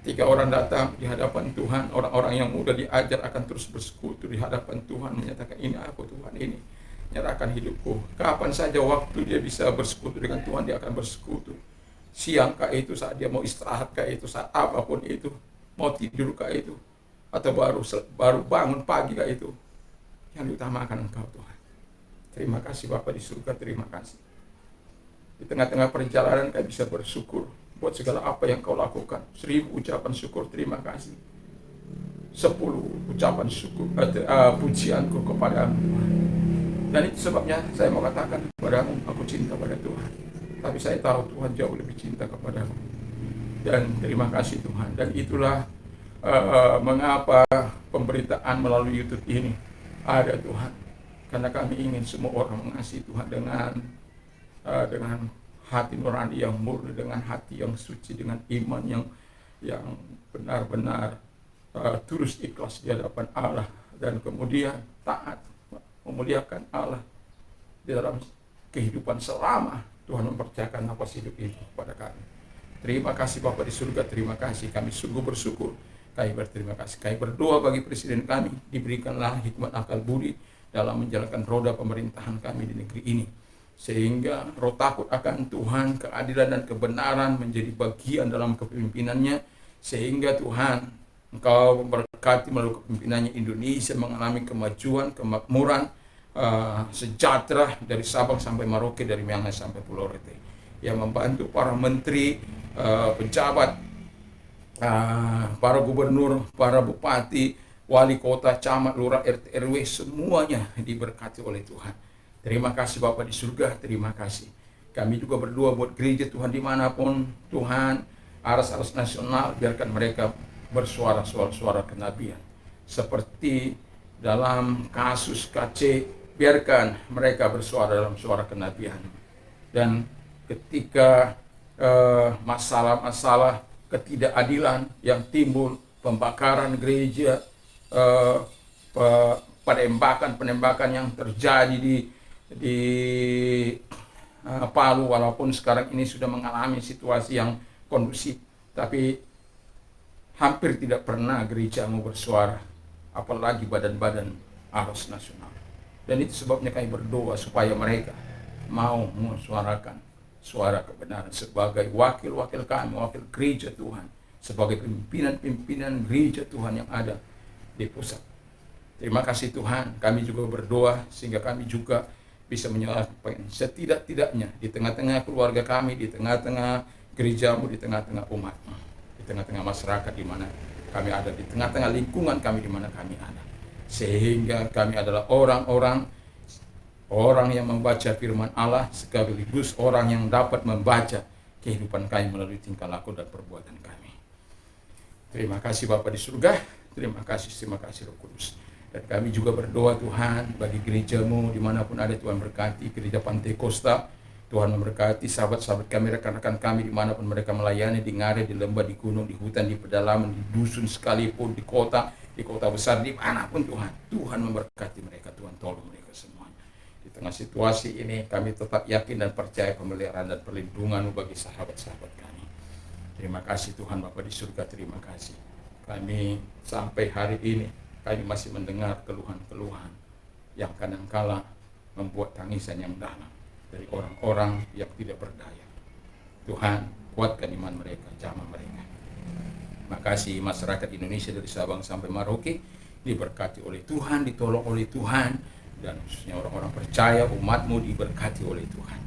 Ketika orang datang di hadapan Tuhan, orang-orang yang mudah diajar akan terus bersekutu di hadapan Tuhan, menyatakan, ini aku Tuhan, ini nyerahkan hidupku. Kapan saja waktu dia bisa bersekutu dengan Tuhan, dia akan bersekutu. Siang kah itu, saat dia mau istirahat kah itu, saat apapun itu, mau tidur kah itu, atau baru bangun pagi kah itu, yang diutamakan Engkau Tuhan. Terima kasih Bapa di surga, terima kasih. Di tengah-tengah perjalanan kami bisa bersyukur buat segala apa yang Kau lakukan. 1000 ucapan syukur terima kasih. 10 ucapan syukur pujianku kepada-Mu Tuhan. Dan itu sebabnya saya mau katakan kepada-Mu, aku cinta pada Tuhan. Tapi saya tahu Tuhan jauh lebih cinta kepada-Mu. Dan terima kasih Tuhan. Dan itulah mengapa pemberitaan melalui YouTube ini ada Tuhan. Karena kami ingin semua orang mengasihi Tuhan dengan hati nurani yang murni, dengan hati yang suci, dengan iman yang benar-benar tulus ikhlas di hadapan Allah, dan kemudian taat memuliakan Allah di dalam kehidupan selama Tuhan mempercayakan nafas hidup itu kepada kami. Terima kasih Bapa di surga, terima kasih. Kami sungguh bersyukur, kami berterima kasih. Kami berdoa bagi Presiden kami, diberikanlah hikmat akal budi dalam menjalankan roda pemerintahan kami di negeri ini, sehingga roh takut akan Tuhan, keadilan dan kebenaran menjadi bagian dalam kepemimpinannya, sehingga Tuhan Engkau memberkati melalui kepemimpinannya Indonesia mengalami kemajuan, kemakmuran, sejahtera dari Sabang sampai Merauke, dari Myanmar sampai Pulau Rote, yang membantu para menteri, pejabat, para gubernur, para bupati, wali kota, camat, lurah, RT, RW, semuanya diberkati oleh Tuhan. Terima kasih Bapa di surga, terima kasih. Kami juga berdoa buat gereja Tuhan dimanapun Tuhan, aras-aras nasional, biarkan mereka bersuara suara kenabian. Seperti dalam kasus KC, biarkan mereka bersuara dalam suara kenabian. Dan ketika masalah-masalah ketidakadilan yang timbul, pembakaran gereja, eh, penembakan yang terjadi di Palu, walaupun sekarang ini sudah mengalami situasi yang kondusif, tapi hampir tidak pernah gerejamu bersuara, apalagi badan-badan arus nasional. Dan itu sebabnya kami berdoa supaya mereka mau mensuarakan suara kebenaran sebagai wakil-wakil kami, wakil gereja Tuhan, sebagai pimpinan-pimpinan gereja Tuhan yang ada di pusat. Terima kasih Tuhan, kami juga berdoa sehingga kami juga bisa menyampaikan setidak-tidaknya di tengah-tengah keluarga kami, di tengah-tengah gerejamu, di tengah-tengah umatmu, di tengah-tengah masyarakat di mana kami ada, di tengah-tengah lingkungan kami di mana kami ada. Sehingga kami adalah orang yang membaca firman Allah, sekaligus orang yang dapat membaca kehidupan kami melalui tingkah laku dan perbuatan kami. Terima kasih Bapa di surga, terima kasih Roh Kudus. Dan kami juga berdoa Tuhan bagi gerejamu dimanapun ada, Tuhan berkati gereja Pantai Kosta, Tuhan memberkati sahabat-sahabat kami, rekan-rekan kami dimanapun mereka melayani, di ngare, di lembah, di gunung, di hutan, di pedalaman, di dusun sekalipun, di kota besar, dimanapun Tuhan memberkati mereka, Tuhan tolong mereka semuanya. Di tengah situasi ini kami tetap yakin dan percaya pemeliharaan dan perlindungan bagi sahabat-sahabat kami. Terima kasih Tuhan Bapa di surga, terima kasih. Kami sampai hari ini kami masih mendengar keluhan-keluhan yang kadangkala membuat tangisan yang dalam dari orang-orang yang tidak berdaya. Tuhan, kuatkan iman mereka, jamah mereka. Makasih masyarakat Indonesia dari Sabang sampai Merauke diberkati oleh Tuhan, ditolong oleh Tuhan, dan khususnya orang-orang percaya, umatmu diberkati oleh Tuhan.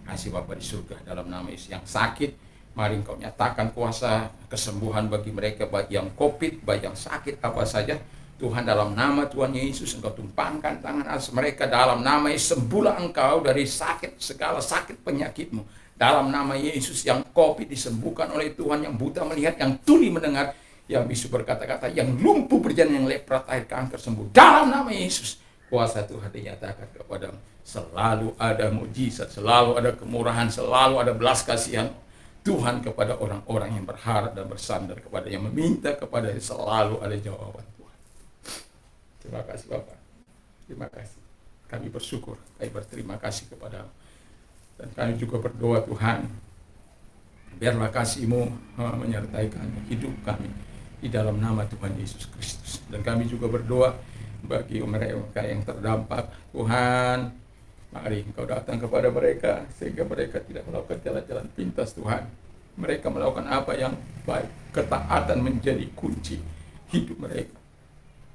Kasih Bapa di surga, dalam nama Yesus. Yang sakit, mari Engkau nyatakan kuasa kesembuhan bagi mereka, baik yang COVID, baik yang sakit apa saja. Tuhan, dalam nama Tuhan Yesus, Engkau tumpangkan tangan atas mereka. Dalam nama Yesus, sembuhlah Engkau dari sakit, segala sakit penyakitmu. Dalam nama Yesus, yang COVID disembuhkan oleh Tuhan, yang buta melihat, yang tuli mendengar, yang bisu berkata-kata, yang lumpuh berjalan, yang lepra, air kanker sembuh. Dalam nama Yesus, kuasa Tuhan dinyatakan kepadamu. Selalu ada mujizat, selalu ada kemurahan, selalu ada belas kasihan Tuhan kepada orang-orang yang berharap dan bersandar kepada, yang meminta kepada, selalu ada jawaban Tuhan. Terima kasih Bapak, terima kasih. Kami bersyukur, kami berterima kasih kepada, dan kami juga berdoa Tuhan, biarlah kasih-Mu menyertai kami, hidup kami di dalam nama Tuhan Yesus Kristus. Dan kami juga berdoa bagi mereka yang terdampak, Tuhan, mari Engkau datang kepada mereka sehingga mereka tidak melakukan jalan-jalan pintas Tuhan. Mereka melakukan apa yang baik, ketaatan menjadi kunci hidup mereka.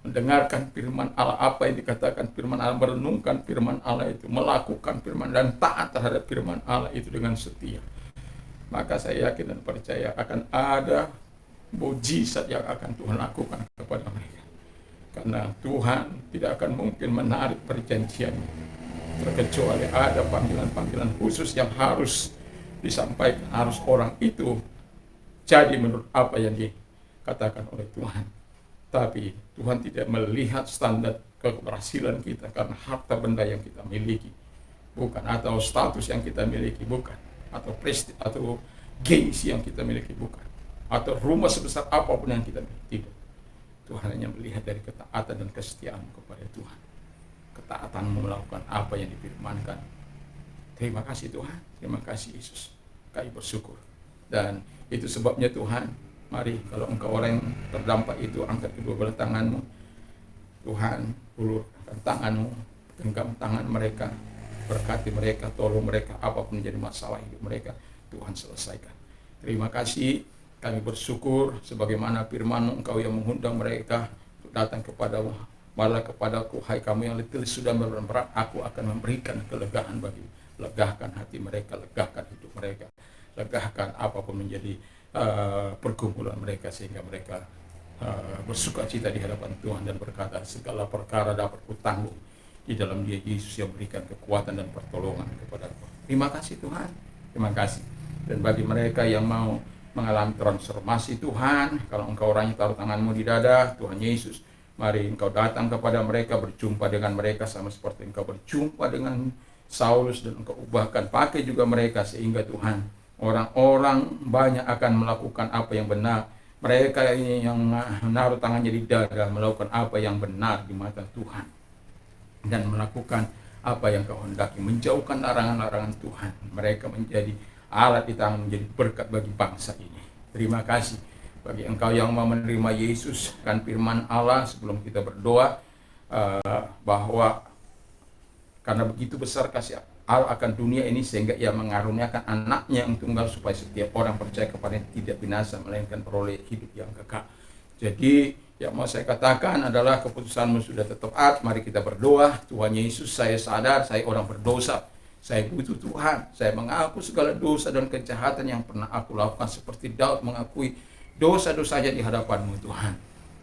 Mendengarkan firman Allah, apa yang dikatakan firman Allah, merenungkan firman Allah itu, melakukan firman dan taat terhadap firman Allah itu dengan setia. Maka saya yakin dan percaya akan ada mujizat yang akan Tuhan lakukan kepada mereka. Karena Tuhan tidak akan mungkin menarik perjanjiannya, terkecuali ada panggilan-panggilan khusus yang harus disampaikan, harus orang itu jadi menurut apa yang dikatakan oleh Tuhan. Tapi Tuhan tidak melihat standar keberhasilan kita karena harta benda yang kita miliki, bukan, atau status yang kita miliki, bukan, atau prestis atau gengsi yang kita miliki, bukan, atau rumah sebesar apapun yang kita miliki, tidak. Tuhan hanya melihat dari ketaatan dan kesetiaan kepada Tuhan, ketaatanmu melakukan apa yang difirmankan. Terima kasih Tuhan, terima kasih Yesus, kami bersyukur. Dan itu sebabnya Tuhan, mari kalau Engkau orang yang terdampak itu, angkat kedua belah tanganmu, Tuhan, ulurkan tanganmu, genggam tangan mereka, berkati mereka, tolong mereka, apapun menjadi masalah hidup mereka, Tuhan selesaikan. Terima kasih, kami bersyukur sebagaimana firman-Mu, Engkau yang mengundang mereka datang kepadamu, malah kepadaku, hai kamu yang letih sudah berat, aku akan memberikan kelegaan bagi, legahkan hati mereka, legahkan hidup mereka, legahkan apapun menjadi pergumulan mereka, sehingga mereka bersuka cita di hadapan Tuhan dan berkata, segala perkara dapat kutanggung di dalam Dia Yesus yang berikan kekuatan dan pertolongan kepada aku. Terima kasih Tuhan, terima kasih. Dan bagi mereka yang mau mengalami transformasi Tuhan, kalau Engkau orangnya taruh tanganmu di dada, Tuhan Yesus, mari Engkau datang kepada mereka, berjumpa dengan mereka sama seperti Engkau berjumpa dengan Saulus, dan Engkau ubahkan, pakai juga mereka sehingga Tuhan, orang-orang banyak akan melakukan apa yang benar, Mereka ini yang menaruh tangannya di dada, melakukan apa yang benar di mata Tuhan, dan melakukan apa yang Kau hendaki, menjauhkan larangan-larangan Tuhan. Mereka menjadi alat di tangan, menjadi berkat bagi bangsa ini. Terima kasih bagi Engkau yang mau menerima Yesus, kan firman Allah sebelum kita berdoa, bahwa karena begitu besar kasih Allah akan dunia ini sehingga Ia mengaruniakan anaknya yang tunggal supaya setiap orang percaya kepadanya tidak binasa melainkan peroleh hidup yang kekal. Jadi yang mau saya katakan adalah keputusanmu sudah tepat. Mari kita berdoa. Tuhan Yesus, saya sadar saya orang berdosa. Saya butuh Tuhan. Saya mengaku segala dosa dan kejahatan yang pernah aku lakukan, seperti Daud mengakui dosa-dosanya di hadapan-Mu Tuhan.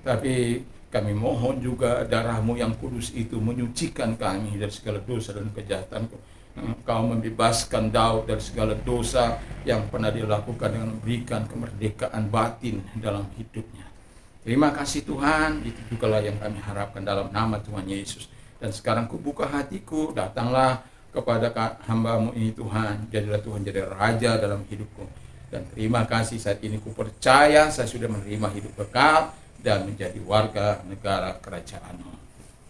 Tapi kami mohon juga darah-Mu yang kudus itu menyucikan kami dari segala dosa dan kejahatan. Kau membebaskan Daud dari segala dosa yang pernah dilakukan dengan memberikan kemerdekaan batin dalam hidupnya. Terima kasih Tuhan, itu jugalah yang kami harapkan dalam nama Tuhan Yesus. Dan sekarang kubuka hatiku, datanglah kepada hamba-Mu ini Tuhan. Jadilah Tuhan jadi Raja dalam hidupku. Dan terima kasih saat ini ku percaya saya sudah menerima hidup kekal dan menjadi warga negara kerajaan-Mu.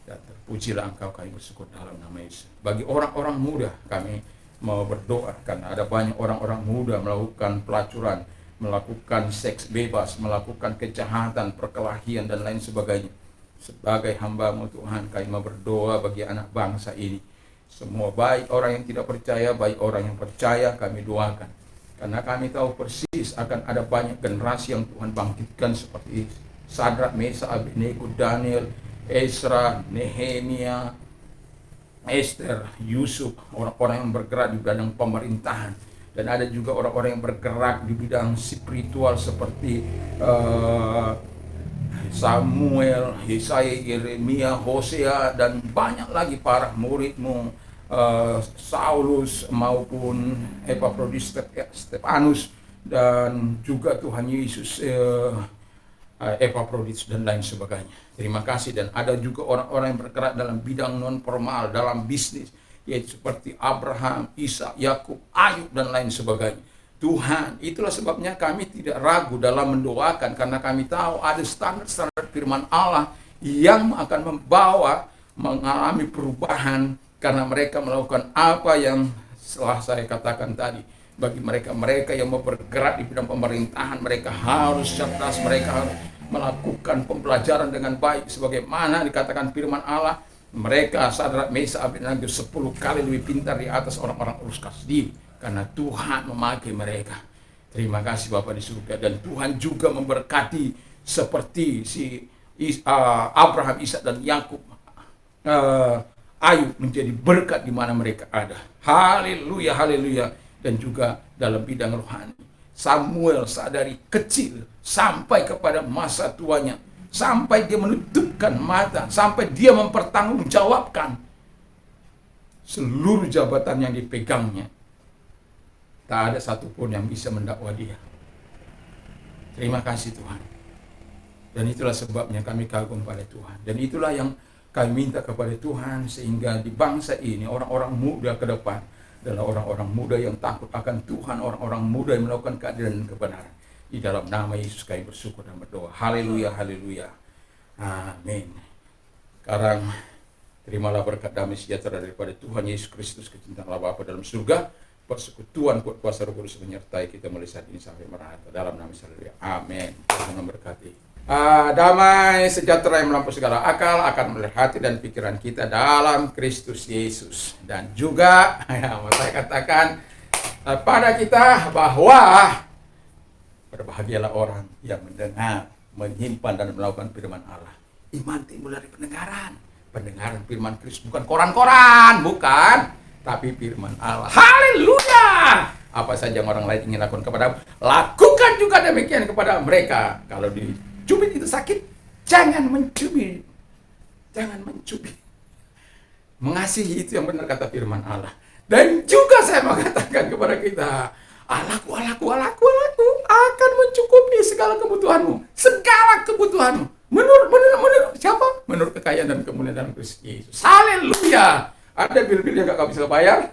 Dan terpujilah Engkau, kami bersyukur dalam nama Yesus. Bagi orang-orang muda kami mau berdoa, karena ada banyak orang-orang muda melakukan pelacuran, melakukan seks bebas, melakukan kejahatan, perkelahian dan lain sebagainya. Sebagai hamba-Mu Tuhan, kami mau berdoa bagi anak bangsa ini. Semua, baik orang yang tidak percaya, baik orang yang percaya, kami doakan. Karena kami tahu persis akan ada banyak generasi yang Tuhan bangkitkan seperti Sadrak, Mesak, Abednego, Daniel, Ezra, Nehemia, Esther, Yusuf, orang-orang yang bergerak di bidang pemerintahan. Dan ada juga orang-orang yang bergerak di bidang spiritual seperti Samuel, Yesaya, Yeremia, Hosea, dan banyak lagi para murid-Mu, Saulus maupun Epaphroditus, Stefanus, dan juga Tuhan Yesus, Epaphroditus dan lain sebagainya. Terima kasih. Dan ada juga orang-orang yang bergerak dalam bidang non formal, dalam bisnis, yaitu seperti Abraham, Ishak, Yakub, Ayub dan lain sebagainya. Tuhan, itulah sebabnya kami tidak ragu dalam mendoakan, karena kami tahu ada standar-standar firman Allah yang akan membawa mengalami perubahan karena mereka melakukan apa yang setelah saya katakan tadi. Bagi mereka yang mau bergerak di bidang pemerintahan, mereka harus cerdas, mereka harus melakukan pembelajaran dengan baik sebagaimana dikatakan firman Allah. Mereka Sadrak, Mesak, Abednego 10 kali lebih pintar di atas orang-orang urus Kasdi, karena Tuhan memakai mereka. Terima kasih Bapa di surga. Dan Tuhan juga memberkati seperti Abraham, Ishak dan Yakub, Ayub menjadi berkat di mana mereka ada. Haleluya, haleluya. Dan juga dalam bidang rohani, Samuel sadari kecil sampai kepada masa tuanya, sampai dia menutupkan mata, sampai dia mempertanggungjawabkan seluruh jabatan yang dipegangnya. Tak ada satupun yang bisa mendakwa dia. Terima kasih Tuhan. Dan itulah sebabnya kami kagum pada Tuhan. Dan itulah yang kami minta kepada Tuhan, sehingga di bangsa ini orang-orang muda ke depan adalah orang-orang muda yang takut akan Tuhan, orang-orang muda yang melakukan keadilan dan kebenaran. Di dalam nama Yesus kami bersyukur dan berdoa. Haleluya, haleluya. Amin. Sekarang terimalah berkat damai sejahtera daripada Tuhan Yesus Kristus, kecintaan Allah Bapa dalam surga, persekutuan kuasa Roh Kudus menyertai kita mulai saat ini sampai merata. Dalam nama Yesus, haleluya. Amin. Tuhan memberkati. Damai sejahtera yang melampaui segala akal akan melihat hati dan pikiran kita dalam Kristus Yesus. Dan juga saya katakan pada kita bahwa berbahagialah orang yang mendengar, menyimpan dan melakukan firman Allah. Iman timbul dari pendengaran. Pendengaran firman Kristus, bukan koran-koran, bukan, tapi firman Allah. Haleluya! Apa saja yang orang lain ingin lakukan kepada, lakukan juga demikian kepada mereka. Kalau dicubit itu sakit, jangan mencubit. Jangan mencubit. Mengasihi itu yang benar kata firman Allah. Dan juga saya mengatakan kepada kita, Allahku akan mencukupi segala kebutuhanmu. Segala kebutuhanmu. Menurut siapa? Menurut kekayaan dan kemuliaan dalam Kristus Yesus. Haleluya. Ada bil-bil yang gak bisa bayar.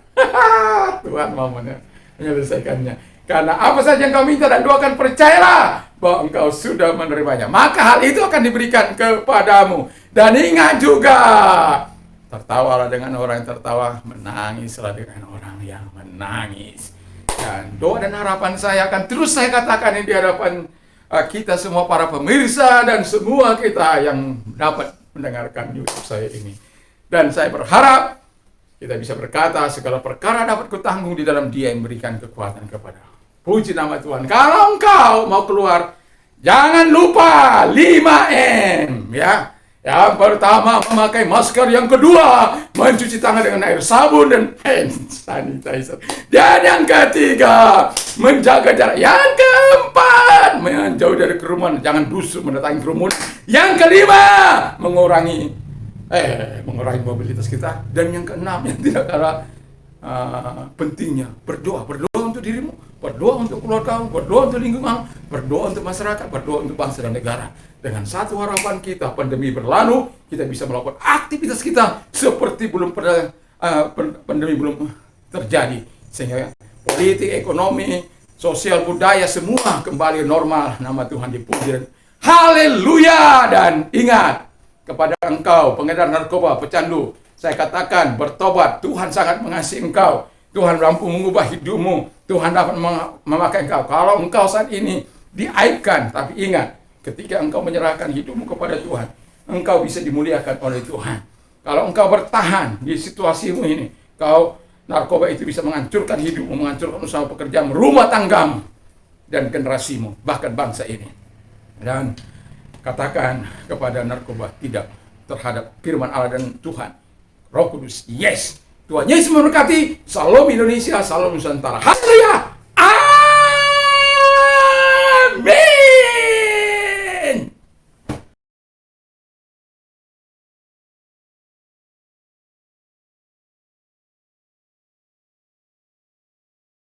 Tuhan mau menyelesaikannya. Karena apa saja yang kau minta dan doakan, percayalah bahwa engkau sudah menerimanya. Maka hal itu akan diberikan kepadamu. Dan ingat juga, tertawalah dengan orang yang tertawa, menangislah dengan orang yang menangis. Dan doa dan harapan saya akan terus saya katakan di hadapan kita semua para pemirsa dan semua kita yang dapat mendengarkan YouTube saya ini. Dan saya berharap kita bisa berkata segala perkara dapat kutanggung di dalam Dia yang memberikan kekuatan kepada. Puji nama Tuhan. Kalau engkau mau keluar, jangan lupa 5M ya. Yang pertama memakai masker, yang kedua mencuci tangan dengan air sabun dan hand sanitizer. Dan yang ketiga menjaga jarak. Yang keempat menjauh dari kerumunan, jangan busuk mendatangi kerumunan. Yang kelima mengurangi mobilitas kita. Dan yang keenam yang tidak kalah pentingnya, berdoa untuk dirimu, berdoa untuk keluargamu, berdoa untuk lingkungan, berdoa untuk masyarakat, berdoa untuk bangsa dan negara. Dengan satu harapan kita, pandemi berlalu, kita bisa melakukan aktivitas kita seperti belum pernah pandemi belum terjadi, sehingga politik, ekonomi, sosial, budaya semua kembali normal. Nama Tuhan dipuji. Haleluya. Dan ingat, kepada engkau pengedar narkoba, pecandu, saya katakan bertobat. Tuhan sangat mengasihi engkau. Tuhan mampu mengubah hidupmu. Tuhan dapat memakai engkau. Kalau engkau saat ini diaibkan, tapi ingat, ketika engkau menyerahkan hidupmu kepada Tuhan, engkau bisa dimuliakan oleh Tuhan. Kalau engkau bertahan di situasimu ini, narkoba itu bisa menghancurkan hidupmu, menghancurkan usaha pekerjaan, rumah tanggamu, dan generasimu, bahkan bangsa ini. Dan katakan kepada narkoba tidak terhadap firman Allah dan Tuhan. Roh Kudus, yes. Tuhan Yesus memberkati. Salam Indonesia, salam Nusantara. Haleluya.